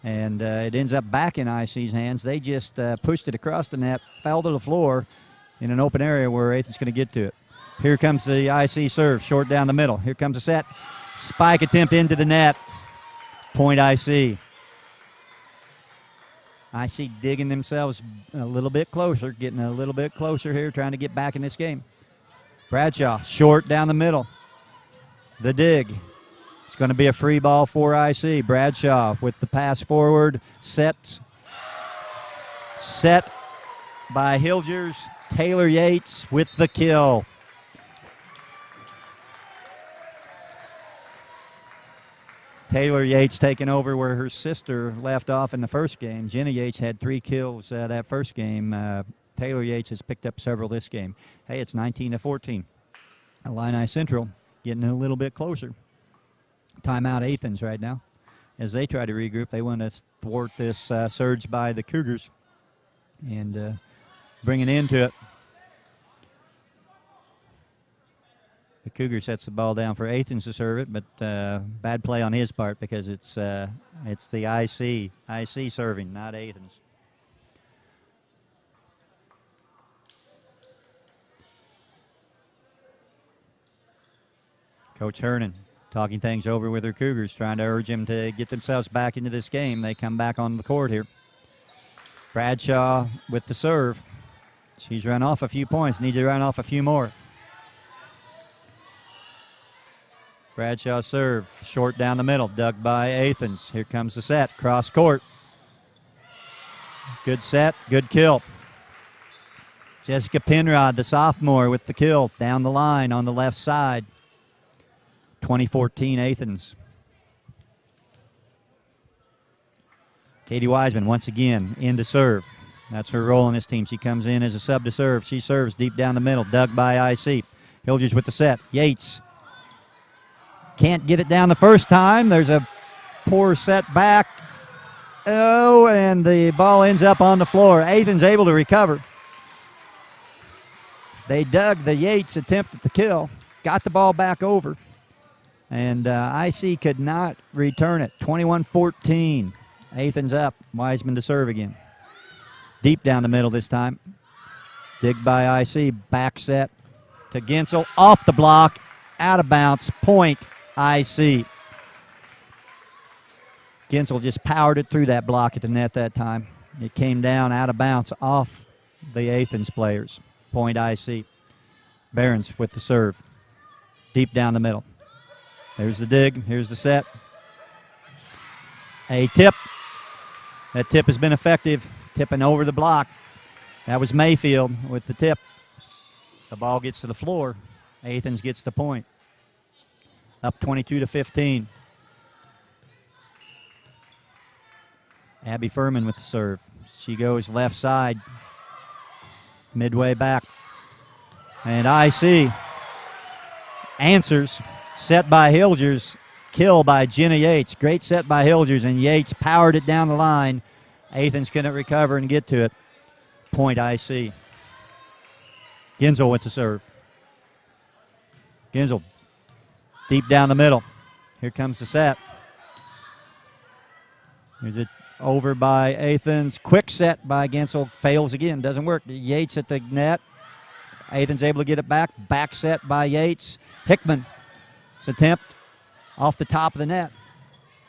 And it ends up back in IC's hands. They just pushed it across the net, fell to the floor in an open area where Athens going to get to it. Here comes the IC serve, short down the middle. Here comes a set. Spike attempt into the net. Point IC. IC digging themselves a little bit closer, getting a little bit closer here, trying to get back in this game. Bradshaw, short down the middle. The dig. It's going to be a free ball for IC. Bradshaw with the pass forward. Set by Hilgers. Taylor Yates with the kill. Taylor Yates taking over where her sister left off in the first game. Jenna Yates had 3 kills that first game. Taylor Yates has picked up several this game. Hey, it's 19-14. Illini Central getting a little bit closer. Timeout Athens right now. As they try to regroup, they want to thwart this surge by the Cougars and bring it into it. The Cougar sets the ball down for Athens to serve it, but bad play on his part because it's the IC serving, not Athens. Coach Hernan talking things over with her Cougars, trying to urge them to get themselves back into this game. They come back on the court here. Bradshaw with the serve. She's run off a few points, needs to run off a few more. Bradshaw serve, short down the middle, dug by Athens. Here comes the set, cross court. Good set, good kill. Jessica Penrod, the sophomore, with the kill down the line on the left side. 2014 Athens. Katie Wiseman once again in to serve. That's her role in this team. She comes in as a sub to serve. She serves deep down the middle, dug by IC. Hilgers with the set. Yates can't get it down the first time. There's a poor set back. Oh, and the ball ends up on the floor. Athens able to recover. They dug the Yates attempt at the kill, got the ball back over, and IC could not return it. 21-14. Athens up. Wiseman to serve again. Deep down the middle this time. Dig by IC. Back set to Gensel. Off the block. Out of bounds. Point IC. Gensel just powered it through that block at the net that time. It came down out of bounds off the Athens players. Point IC. Behrens with the serve. Deep down the middle. There's the dig. Here's the set. A tip. That tip has been effective. Tipping over the block. That was Mayfield with the tip. The ball gets to the floor. Athens gets the point. Up 22-15. Abby Furman with the serve. She goes left side. Midway back. And IC answers. Set by Hilgers. Kill by Jenna Yates. Great set by Hilgers, and Yates powered it down the line. Athens couldn't recover and get to it. Point IC. Gensel with the serve. Gensel deep down the middle. Here comes the set. Here's it over by Athens. Quick set by Gensel. Fails again. Doesn't work. Yates at the net. Athens able to get it back. Back set by Yates. Hickman's attempt off the top of the net.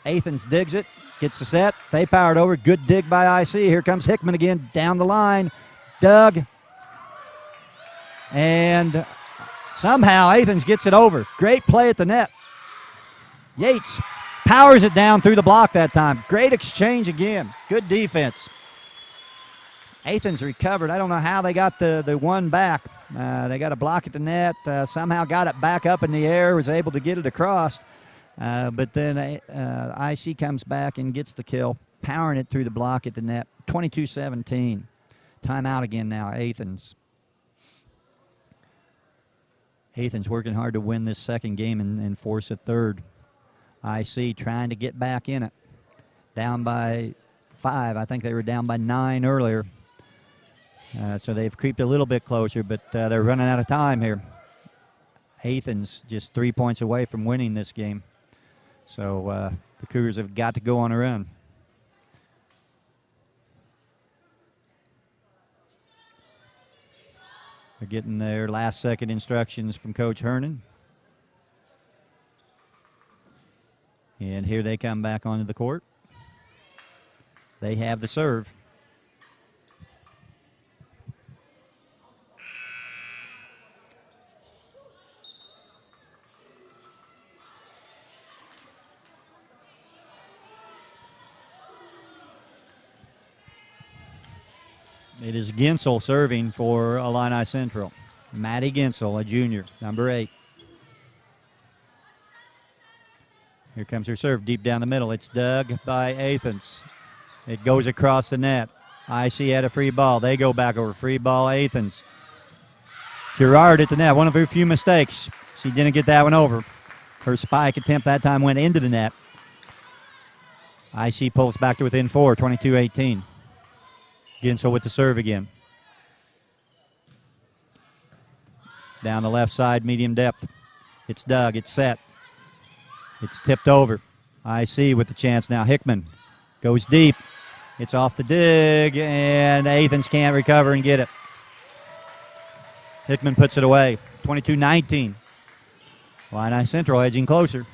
Athens digs it. Gets the set. They powered over. Good dig by IC. Here comes Hickman again down the line. Dug. And somehow Athens gets it over. Great play at the net. Yates powers it down through the block that time. Great exchange again. Good defense. Athens recovered. I don't know how they got the one back. They got a block at the net. Somehow got it back up in the air. Was able to get it across. But then IC comes back and gets the kill. Powering it through the block at the net. 22-17. Timeout again now, Athens. Athens working hard to win this second game and force a third. IC trying to get back in it. Down by 5. I think they were down by 9 earlier. So they've creeped a little bit closer, but they're running out of time here. Athens just 3 points away from winning this game. So the Cougars have got to go on a run. They're getting their last second instructions from Coach Hernan. And here they come back onto the court. They have the serve. It is Ginsel serving for Illini Central. Maddie Ginsel, a junior, number 8. Here comes her serve deep down the middle. It's dug by Athens. It goes across the net. IC had a free ball. They go back over. Free ball, Athens. Gerard at the net. One of her few mistakes. She didn't get that one over. Her spike attempt that time went into the net. IC pulls back to within 4, 22-18. Ginsel with the serve again. Down the left side, medium depth. It's dug. It's set. It's tipped over. IC with the chance now. Hickman goes deep. It's off the dig, and Athens can't recover and get it. Hickman puts it away. 22-19. Illini Central edging closer.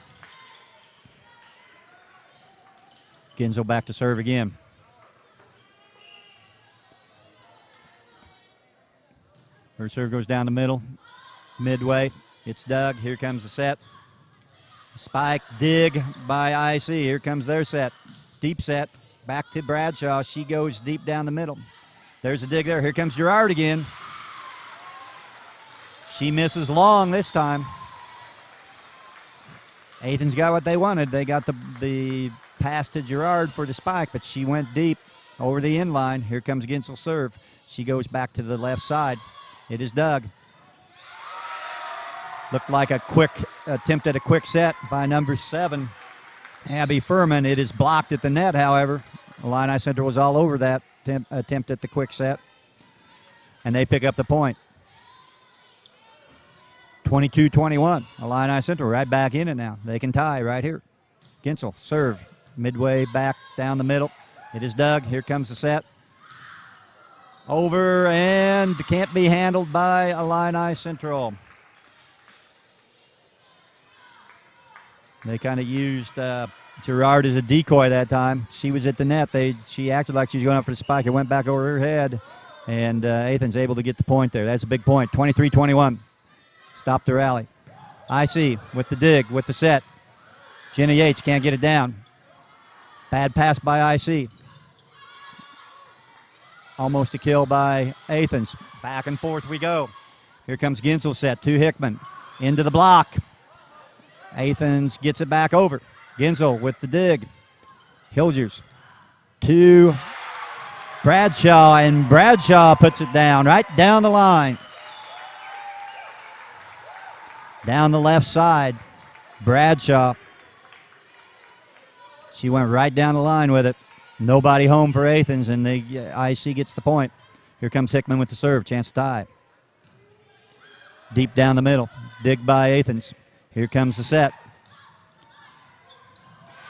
Ginsel back to serve again. Her serve goes down the middle, midway. It's dug. Here comes the set. Spike, dig by IC. Here comes their set. Deep set. Back to Bradshaw. She goes deep down the middle. There's a dig there. Here comes Gerard again. She misses long this time. Athens got what they wanted. They got the pass to Gerard for the spike, but she went deep over the end line. Here comes Ginsel's serve. She goes back to the left side. It is dug. Looked like a quick attempt at a quick set by number 7, Abby Furman. It is blocked at the net, however. Illini Central was all over that attempt at the quick set. And they pick up the point. 22-21. Illini Central right back in it now. They can tie right here. Ginsel, serve. Midway back down the middle. It is dug. Here comes the set. Over and can't be handled by Illini Central. They kind of used Gerard as a decoy that time. She was at the net. She acted like she was going up for the spike. It went back over her head, and Athens able to get the point there. That's a big point. 23-21. Stop the rally. IC with the dig, with the set. Jenna Yates can't get it down. Bad pass by IC. Almost a kill by Athens. Back and forth we go. Here comes Ginsel set to Hickman. Into the block. Athens gets it back over. Ginsel with the dig. Hilgers to Bradshaw, and Bradshaw puts it down, right down the line. Down the left side, Bradshaw. She went right down the line with it. Nobody home for Athens, and the IC gets the point. Here comes Hickman with the serve. Chance to tie. Deep down the middle. Dig by Athens. Here comes the set.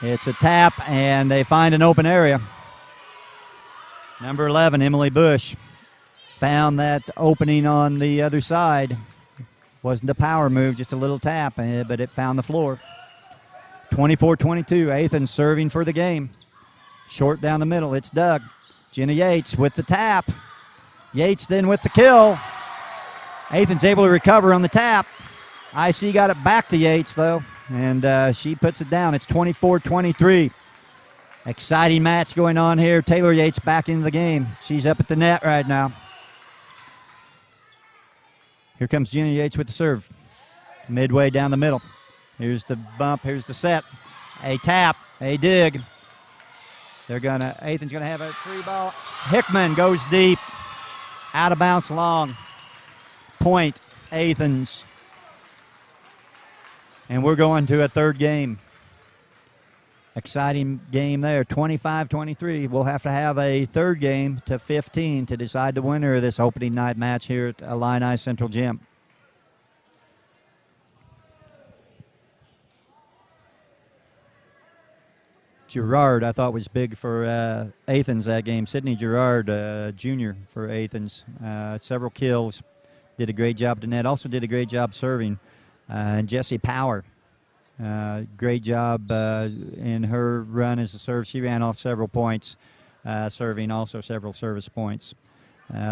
It's a tap, and they find an open area. Number 11, Emily Bush, found that opening on the other side. Wasn't a power move, just a little tap, but it found the floor. 24-22, Athens serving for the game. Short down the middle, it's dug. Jenna Yates with the tap. Yates then with the kill. Athens able to recover on the tap. IC got it back to Yates, though, and she puts it down. It's 24-23. Exciting match going on here. Taylor Yates back into the game. She's up at the net right now. Here comes Jenna Yates with the serve. Midway down the middle. Here's the bump. Here's the set. A tap. A dig. Athens gonna have a free ball. Hickman goes deep. Out of bounds long. Point Athens. And we're going to a third game. Exciting game there, 25-23. We'll have to have a third game to 15 to decide the winner of this opening night match here at Illini Central Gym. Girard, I thought, was big for Athens that game. Sidney Girard, junior for Athens. Several kills. Did a great job to net. Also did a great job serving. And Jessie Power, great job in her run as a serve. She ran off several points, serving also several service points.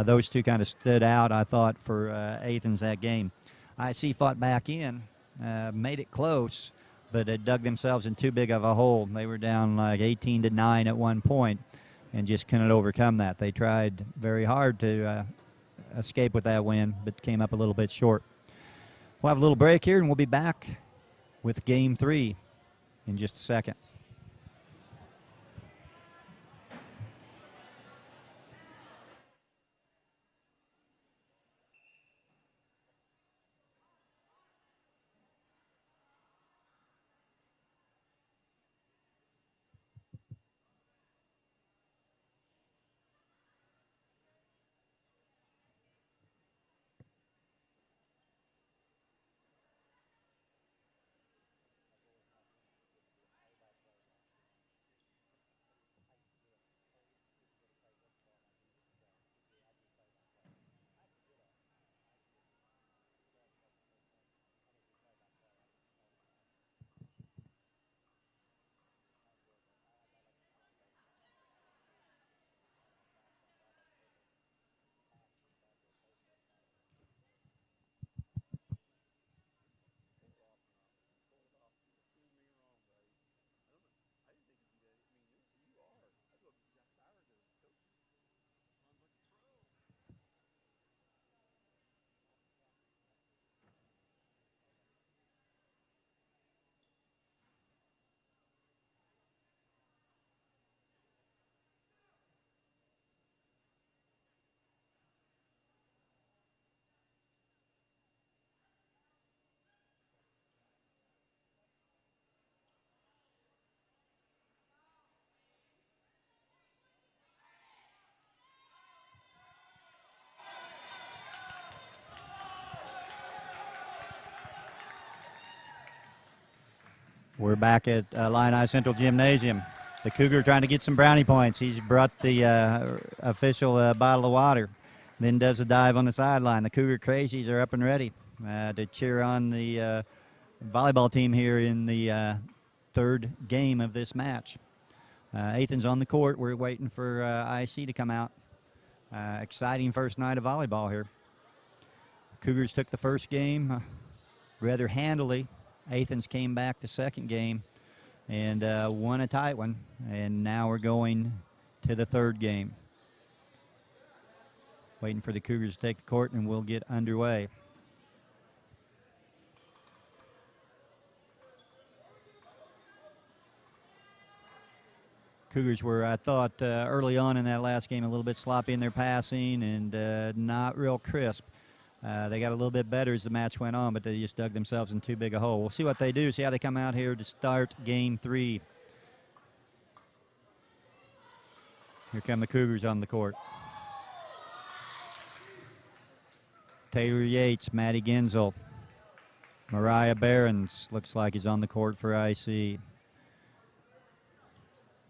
Those two kind of stood out, I thought, for Athens that game. IC fought back in, made it close, but it dug themselves in too big of a hole. They were down like 18-9 at one point and just couldn't overcome that. They tried very hard to escape with that win, but came up a little bit short. We'll have a little break here, and we'll be back with Game 3 in just a second. We're back at Illini Central Gymnasium. The Cougar trying to get some brownie points. He's brought the official bottle of water, then does a dive on the sideline. The Cougar Crazies are up and ready to cheer on the volleyball team here in the third game of this match. Athens on the court. We're waiting for IC to come out. Exciting first night of volleyball here. Cougars took the first game rather handily. Athens came back the second game and won a tight one. And now we're going to the third game. Waiting for the Cougars to take the court, and we'll get underway. Cougars were, I thought, early on in that last game a little bit sloppy in their passing and not real crisp. They got a little bit better as the match went on, but they just dug themselves in too big a hole. We'll see what they do, see how they come out here to start Game 3. Here come the Cougars on the court. Taylor Yates, Maddie Genzel, Mariah Behrens looks like he's on the court for IC. See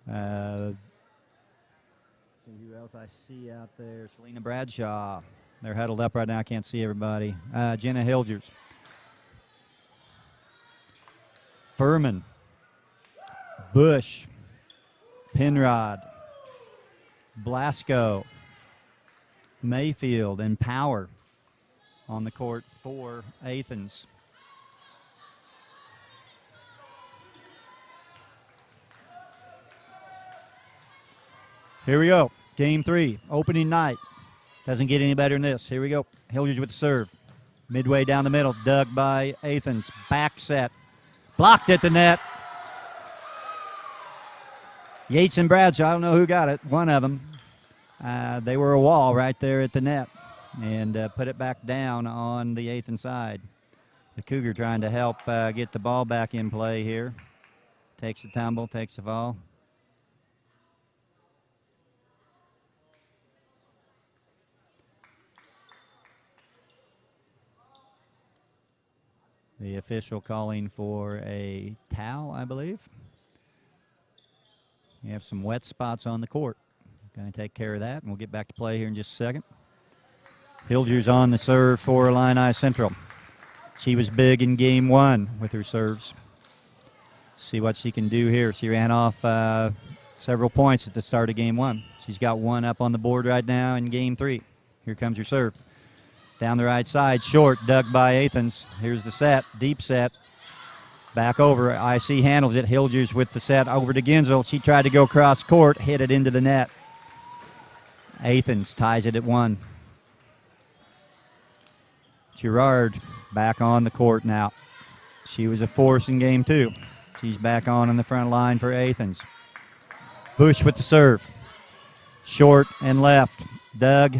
who else I see out there. Selena Bradshaw. They're huddled up right now. I can't see everybody. Jenna Hilgers. Furman. Bush. Penrod. Blasco. Mayfield and Power on the court for Athens. Here we go. Game 3. Opening night. Doesn't get any better than this. Here we go. Hilgers with the serve. Midway down the middle. Dug by Athens. Back set. Blocked at the net. Yates and Bradshaw. I don't know who got it. One of them. They were a wall right there at the net. And put it back down on the Athens side. The Cougar trying to help get the ball back in play here Takes the tumble, takes the fall. The official calling for a towel, I believe. You have some wet spots on the court. Going to take care of that, and we'll get back to play here in just a second. Hilger's on the serve for Illini Central. She was big in game one with her serves. See what she can do here. She ran off several points at the start of game one. She's got one up on the board right now in game three. Here comes her serve. Down the right side, short, dug by Athens. Here's the set, deep set. Back over, IC handles it. Hilgers with the set over to Genzel. She tried to go cross court, hit it into the net. Athens ties it at 1. Girard back on the court now. She was a force in game 2. She's back on the front line for Athens. Bush with the serve. Short and left. Dug.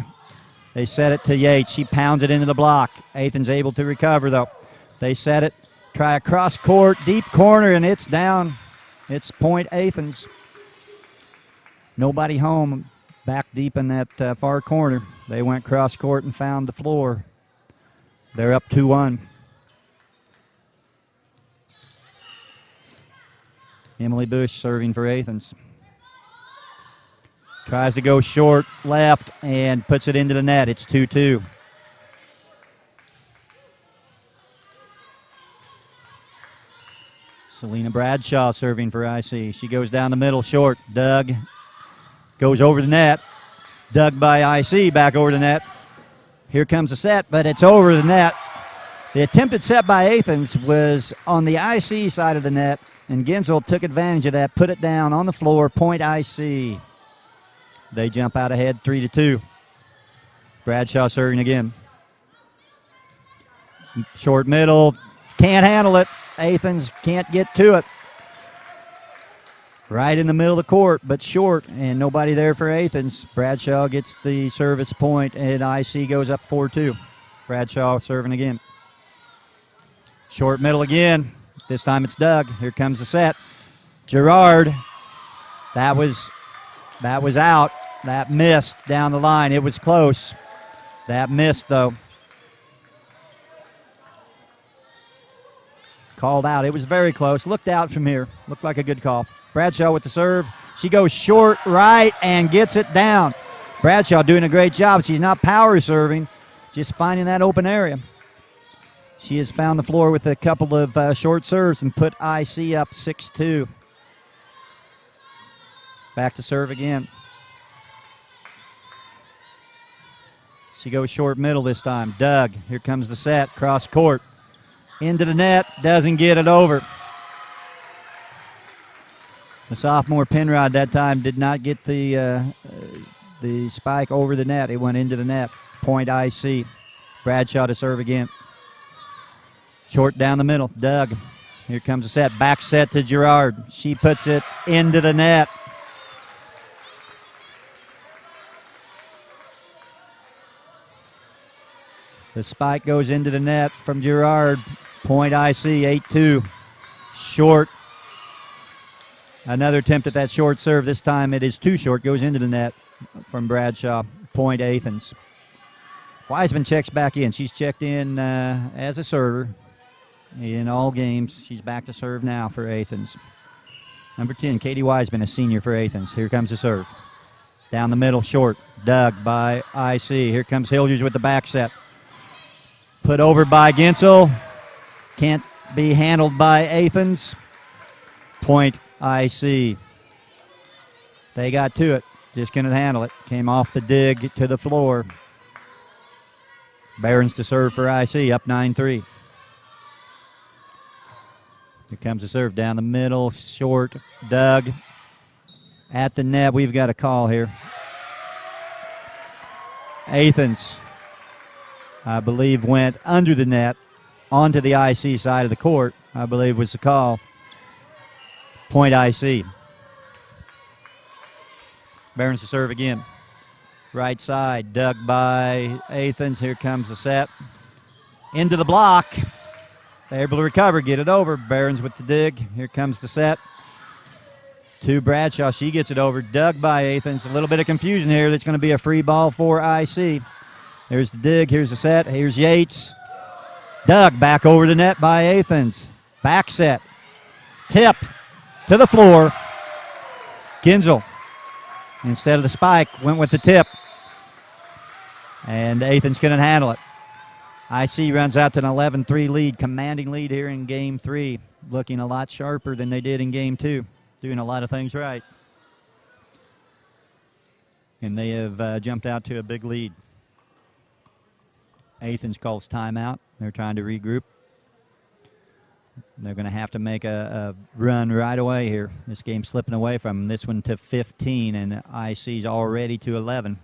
They set it to Yates. She pounds it into the block. Athens able to recover, though. They set it. Try a cross court, deep corner, and it's down. It's point Athens. Nobody home. Back deep in that far corner. They went cross court and found the floor. They're up 2-1. Emily Bush serving for Athens. Tries to go short, left, and puts it into the net. It's 2-2. Selena Bradshaw serving for IC. She goes down the middle, short. Dug. Goes over the net. Dug by IC, back over the net. Here comes the set, but it's over the net. The attempted set by Athens was on the IC side of the net, and Genzel took advantage of that, put it down on the floor, point IC. They jump out ahead 3-2. Bradshaw serving again. Short middle, can't handle it. Athens can't get to it. Right in the middle of the court, but short, and nobody there for Athens. Bradshaw gets the service point, and IC goes up 4-2. Bradshaw serving again. Short middle again. This time it's Doug. Here comes the set. Girard. That was out. That missed down the line. It was close. That missed, though. Called out. It was very close. Looked out from here. Looked like a good call. Bradshaw with the serve. She goes short right and gets it down. Bradshaw doing a great job. She's not power serving, just finding that open area. She has found the floor with a couple of short serves and put IC up 6-2. Back to serve again. She goes short middle this time. Doug. Here comes the set. Cross court. Into the net. Doesn't get it over. The sophomore Penrod that time did not get the spike over the net. It went into the net. Point IC. Bradshaw to serve again. Short down the middle. Doug. Here comes the set. Back set to Girard. She puts it into the net. The spike goes into the net from Girard. Point IC, 8-2. Short. Another attempt at that short serve. This time it is too short. Goes into the net from Bradshaw. Point Athens. Wiseman checks back in. She's checked in as a server in all games. She's back to serve now for Athens. Number 10, Katie Wiseman, a senior for Athens. Here comes the serve. Down the middle, short. Dug by IC. Here comes Hilgers with the back set. Put over by Gensel. Can't be handled by Athens. Point IC. They got to it. Just couldn't handle it. Came off the dig to the floor. Barons to serve for IC, up 9-3. Here comes the serve down the middle, short. Doug at the net. We've got a call here. Athens, I believe, went under the net onto the IC side of the court, I believe was the call. Point IC. Barons to serve again. Right side, dug by Athens. Here comes the set. Into the block. They're able to recover, get it over. Barons with the dig. Here comes the set. To Bradshaw. She gets it over. Dug by Athens. A little bit of confusion here. That's going to be a free ball for IC. There's the dig. Here's the set. Here's Yates. Dug back over the net by Athens. Back set. Tip to the floor. Ginsel, instead of the spike, went with the tip. And Athens couldn't handle it. IC runs out to an 11-3 lead, commanding lead here in Game 3. Looking a lot sharper than they did in Game 2. Doing a lot of things right. And they have jumped out to a big lead. Athens calls timeout. They're trying to regroup. They're going to have to make a run right away here. This game's slipping away from them. This one to 15, and IC's already to 11.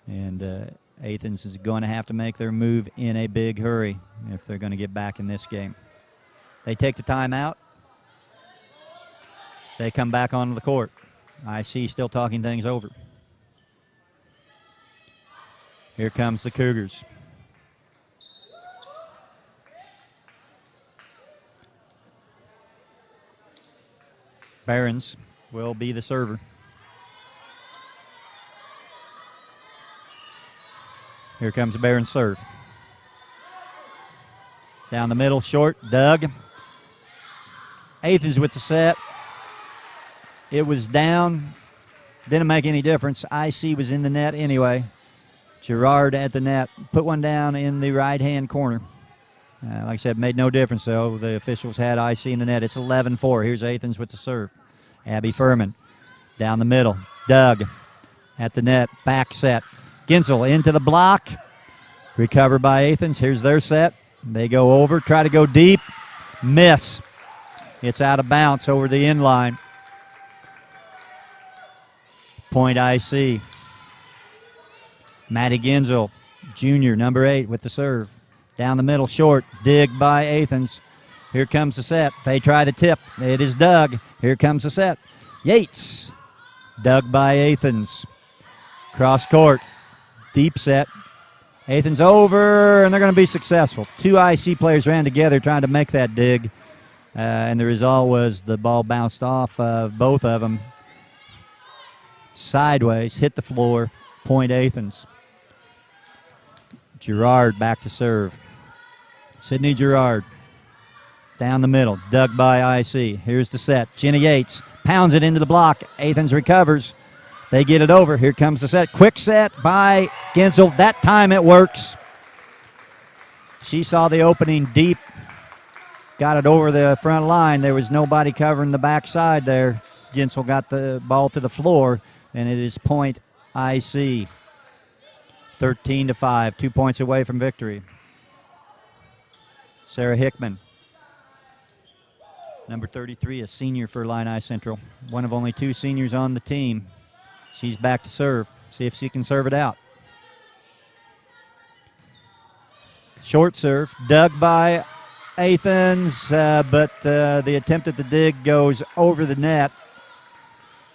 And Athens is going to have to make their move in a big hurry if they're going to get back in this game. They take the timeout. They come back onto the court. IC still talking things over. Here comes the Cougars. Barons will be the server. Here comes the Barons serve. Down the middle, short, Dug. Athens with the set. It was down. Didn't make any difference. IC was in the net anyway. Gerard at the net. Put one down in the right-hand corner. Like I said, made no difference, though. The officials had IC in the net. It's 11-4. Here's Athens with the serve. Abby Furman down the middle. Dug at the net. Back set. Ginsel into the block. Recovered by Athens. Here's their set. They go over. Try to go deep. Miss. It's out of bounds over the inline. Point IC. Maddie Ginsel, junior, number 8, with the serve. Down the middle, short. Dig by Athens. Here comes the set. They try the tip. It is Dug. Here comes the set. Yates. Dug by Athens. Cross court. Deep set. Athens over, and they're going to be successful. 2 IC players ran together trying to make that dig, and the result was the ball bounced off of both of them. Sideways, hit the floor. Point Athens. Gerard back to serve. Sydney Gerard. Down the middle. Dug by IC. Here's the set. Jenny Yates pounds it into the block. Athens recovers. They get it over. Here comes the set. Quick set by Ginsel. That time it works. She saw the opening deep. Got it over the front line. There was nobody covering the backside there. Ginsel got the ball to the floor, and it is point IC. 13-5. 2 points away from victory. Sarah Hickman. Number 33, a senior for Illini Central. One of only 2 seniors on the team. She's back to serve. See if she can serve it out. Short serve. Dug by Athens, but the attempt at the dig goes over the net.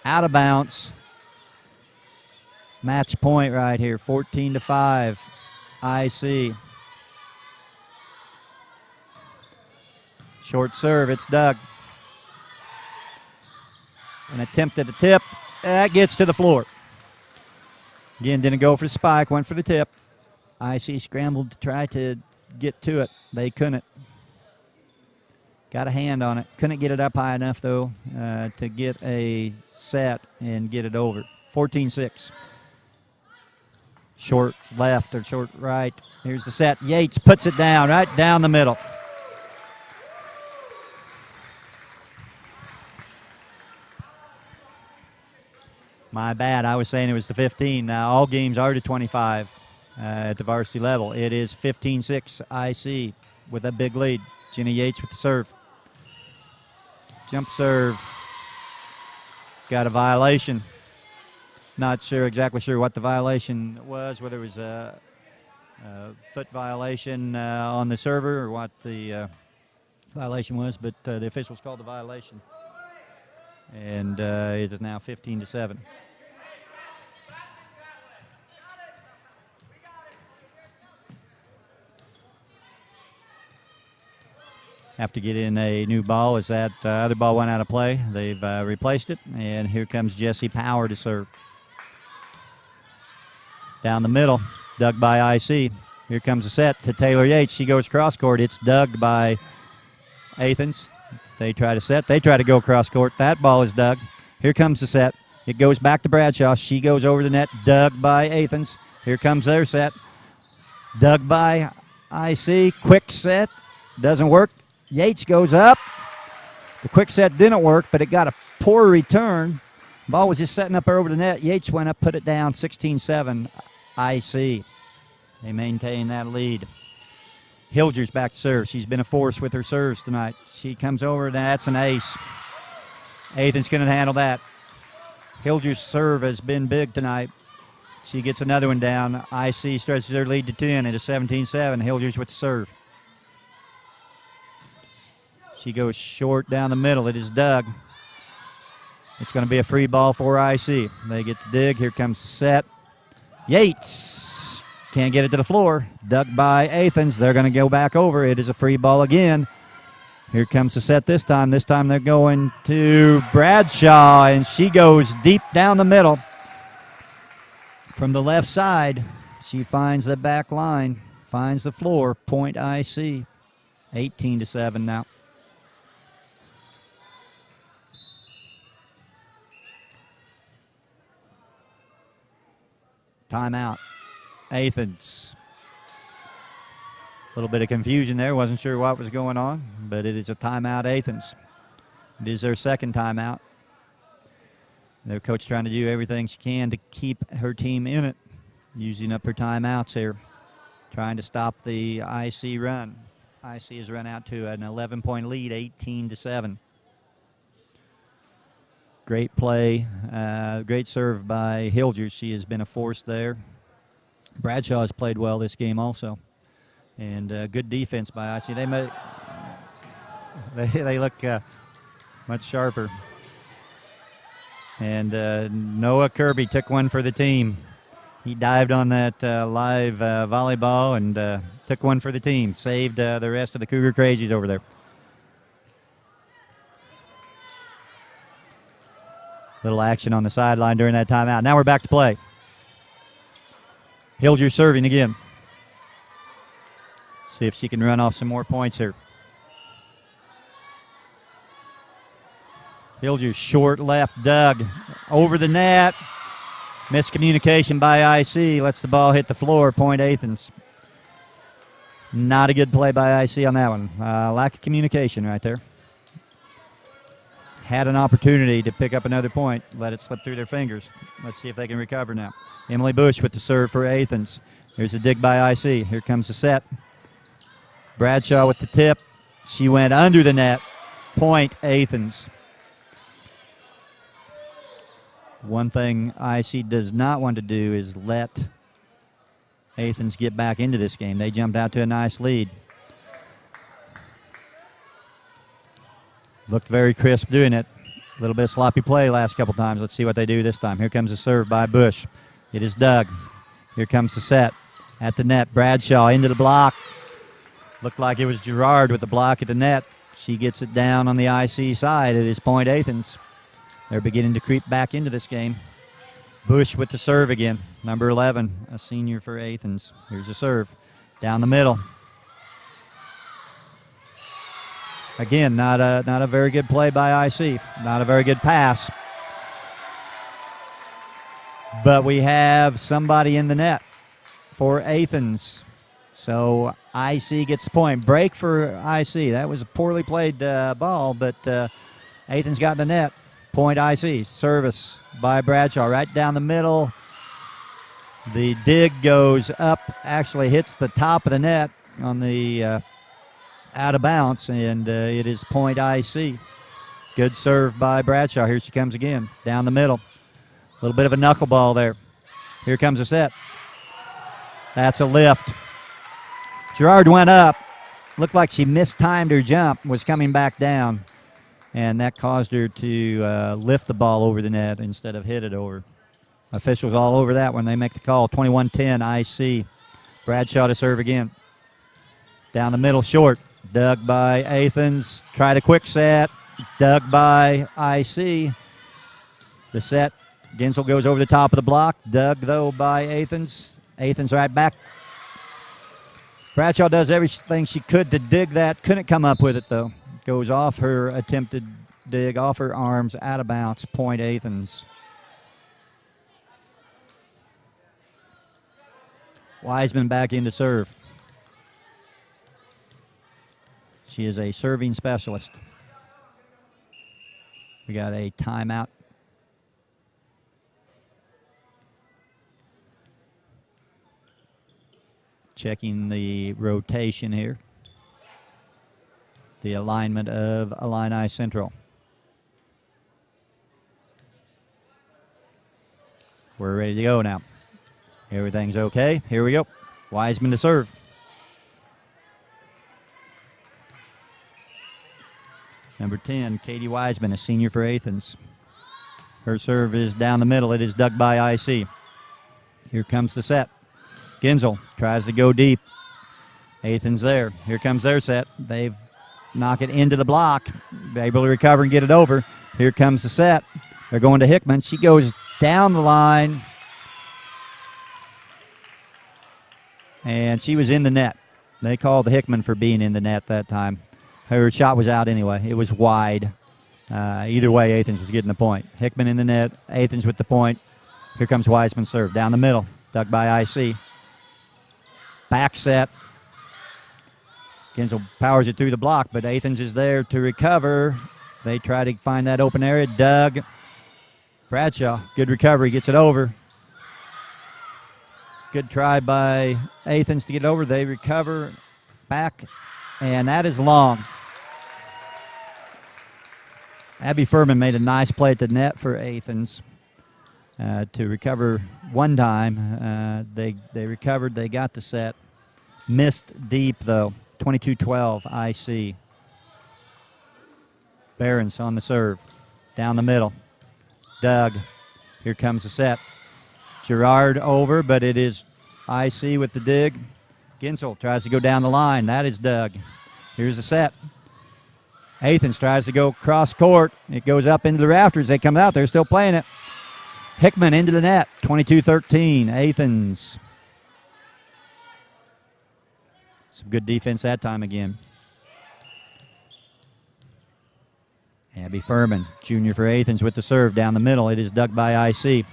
Out of bounds. Match point right here. 14-5. IC. Short serve. It's Dug. An attempt at the tip. That gets to the floor. Again, didn't go for the spike. Went for the tip. IC scrambled to try to get to it. They couldn't. Got a hand on it. Couldn't get it up high enough, though, to get a set and get it over. 14-6. Short left or short right. Here's the set. Yates puts it down, right down the middle. My bad. I was saying it was the 15. Now all games are to 25 at the varsity level. It is 15-6 IC with a big lead. Jenny Yates with the serve. Jump serve. Got a violation. Not exactly sure what the violation was, whether it was a foot violation on the server or what the violation was, but the officials called the violation. And it is now 15-7. have to get in a new ball as that other ball went out of play. They've replaced it, and here comes Jesse Power to serve. Down the middle, dug by IC. Here comes a set to Taylor Yates. She goes cross court. It's dug by Athens. They try to set. They try to go cross court. That ball is dug. Here comes the set. It goes back to Bradshaw. She goes over the net. Dug by Athens. Here comes their set. Dug by IC. Quick set. Doesn't work. Yates goes up. The quick set didn't work, but it got a poor return. Ball was just setting up over the net. Yates went up, put it down, 16-7 IC. They maintain that lead. Hilger's back to serve. She's been a force with her serves tonight. She comes over, that's an ace. Athens going to handle that. Hilger's serve has been big tonight. She gets another one down. IC stretches their lead to 10. It is 17-7. Hilger's with the serve. She goes short down the middle. It is dug. It's going to be a free ball for IC. They get the dig. Here comes the set. Yates can't get it to the floor. Dug by Athens. They're going to go back over. It is a free ball again. Here comes the set this time. This time they're going to Bradshaw, and she goes deep down the middle. From the left side, she finds the back line, finds the floor. Point IC. 18-7 now. Timeout. Athens. A little bit of confusion there. Wasn't sure what was going on, but it is a timeout, Athens. It is their second timeout. Their coach trying to do everything she can to keep her team in it, using up her timeouts here, trying to stop the IC run. IC has run out to an 11-point lead, 18-7. Great play, great serve by Hilger. She has been a force there. Bradshaw has played well this game also. And good defense by IC. They look much sharper. And Noah Kirby took one for the team. He dived on that live volleyball and took one for the team. Saved the rest of the Cougar Crazies over there. Little action on the sideline during that timeout. Now we're back to play. Hilger serving again. See if she can run off some more points here. Hilger short left, dug over the net. Miscommunication by IC. Lets the ball hit the floor. Point Athens. Not a good play by IC on that one. Lack of communication right there. Had an opportunity to pick up another point. Let it slip through their fingers. Let's see if they can recover now. Emily Bush with the serve for Athens. Here's a dig by IC. Here comes the set. Bradshaw with the tip. She went under the net. Point Athens. One thing IC does not want to do is let Athens get back into this game. They jumped out to a nice lead. Looked very crisp doing it. A little bit of sloppy play last couple times. Let's see what they do this time. Here comes a serve by Bush. It is dug. Here comes the set. At the net, Bradshaw into the block. Looked like it was Girard with the block at the net. She gets it down on the IC side. It is point Athens. They're beginning to creep back into this game. Bush with the serve again. Number 11, a senior for Athens. Here's a serve. Down the middle. Again, not a very good play by IC. Not a very good pass. But we have somebody in the net for Athens. So IC gets the point. Break for IC. That was a poorly played ball, but Athens got in the net. Point IC. Service by Bradshaw right down the middle. The dig goes up, actually hits the top of the net on the out of bounds, and it is point IC. Good serve by Bradshaw. Here she comes again. Down the middle. A little bit of a knuckleball there. Here comes a set. That's a lift. Girard went up. Looked like she mistimed her jump, was coming back down, and that caused her to lift the ball over the net instead of hit it over. Officials all over that when they make the call. 21-10 IC. Bradshaw to serve again. Down the middle, short. Dug by Athens. Try the quick set. Dug by IC. The set. Ginsel goes over the top of the block. Dug, though, by Athens. Athens right back. Bradshaw does everything she could to dig that. Couldn't come up with it, though. Goes off her attempted dig, off her arms, out of bounds. Point Athens. Wiseman back in to serve. She is a serving specialist. We got a timeout. Checking the rotation here. The alignment of Illini Central. We're ready to go now. Everything's okay. Here we go. Wiseman to serve. Number 10, Katie Wiseman, a senior for Athens. Her serve is down the middle. It is dug by IC. Here comes the set. Ginsel tries to go deep. Athens there. Here comes their set. They knock it into the block. Able to recover and get it over. Here comes the set. They're going to Hickman. She goes down the line. And she was in the net. They called Hickman for being in the net that time. Her shot was out anyway. It was wide. Either way, Athens was getting the point. Hickman in the net. Athens with the point. Here comes Wiseman's serve. Down the middle. Dug by IC. Back set. Ginsel powers it through the block, but Athens is there to recover. They try to find that open area. Dug. Bradshaw. Good recovery. Gets it over. Good try by Athens to get it over. They recover back, and that is long. Abby Furman made a nice play at the net for Athens to recover one time. They recovered. They got the set. Missed deep, though. 22-12 IC. Behrens on the serve. Down the middle. Dug. Here comes the set. Gerard over, but it is IC with the dig. Ginsel tries to go down the line. That is Dug. Here's the set. Athens tries to go cross court. It goes up into the rafters. They come out. They're still playing it. Hickman into the net. 22-13. Athens. Some good defense that time again. Abby Furman, junior for Athens, with the serve down the middle. It is dug by IC.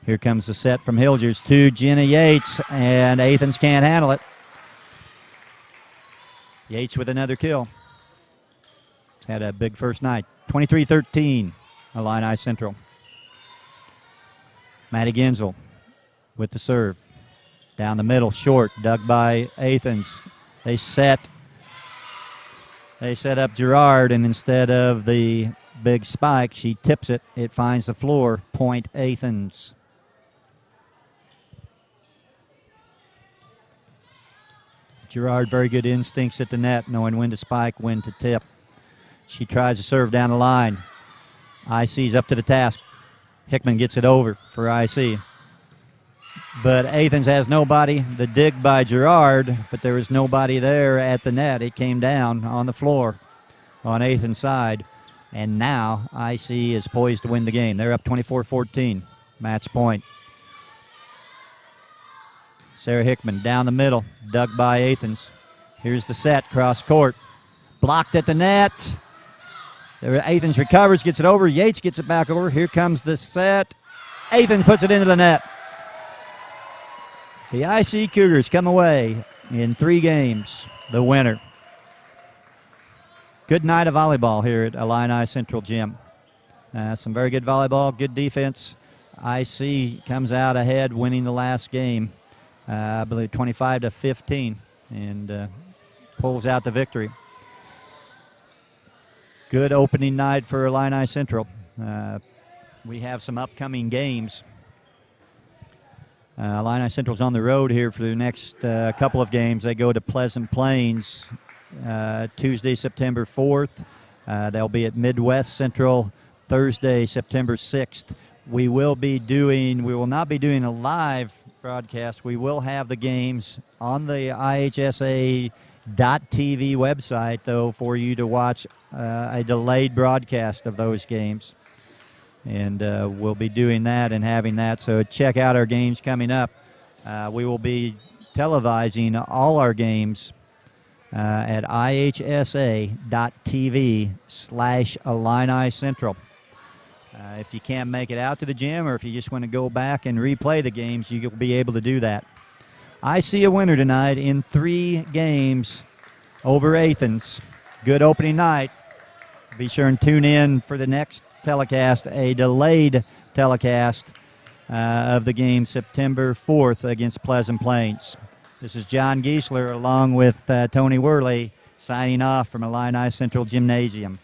Here comes the set from Hilgers to Jenna Yates, and Athens can't handle it. Yates with another kill. Had a big first night. 23-13, Illini Central. Maddie Ginsel with the serve. Down the middle, short, dug by Athens. They set up Gerard, and instead of the big spike, she tips it. It finds the floor. Point Athens. Gerard, very good instincts at the net, knowing when to spike, when to tip. She tries to serve down the line. IC's up to the task. Hickman gets it over for IC. But Athens has nobody. The dig by Gerard, but there was nobody there at the net. It came down on the floor on Athens' side. And now IC is poised to win the game. They're up 24-14. Match point. Sarah Hickman down the middle, dug by Athens. Here's the set, cross court. Blocked at the net. Athens recovers, gets it over. Yates gets it back over. Here comes the set. Athens puts it into the net. The IC Cougars come away in 3 games, the winner. Good night of volleyball here at Illini Central Gym. Some very good volleyball, good defense. IC comes out ahead, winning the last game, I believe 25-15, and pulls out the victory. Good opening night for Illini Central. We have some upcoming games. Illini Central's on the road here for the next couple of games. They go to Pleasant Plains Tuesday, September 4th. They'll be at Midwest Central Thursday, September 6th. We will not be doing a live broadcast. We will have the games on the IHSA website, though, for you to watch a delayed broadcast of those games. And we'll be doing that and having that. So check out our games coming up. We will be televising all our games at ihsa.tv/Illini Central. If you can't make it out to the gym, or if you just want to go back and replay the games, you'll be able to do that. I see a winner tonight in 3 games over Athens. Good opening night. Be sure and tune in for the next telecast, a delayed telecast of the game September 4th against Pleasant Plains. This is John Giesler along with Tony Worley signing off from Illini Central Gymnasium.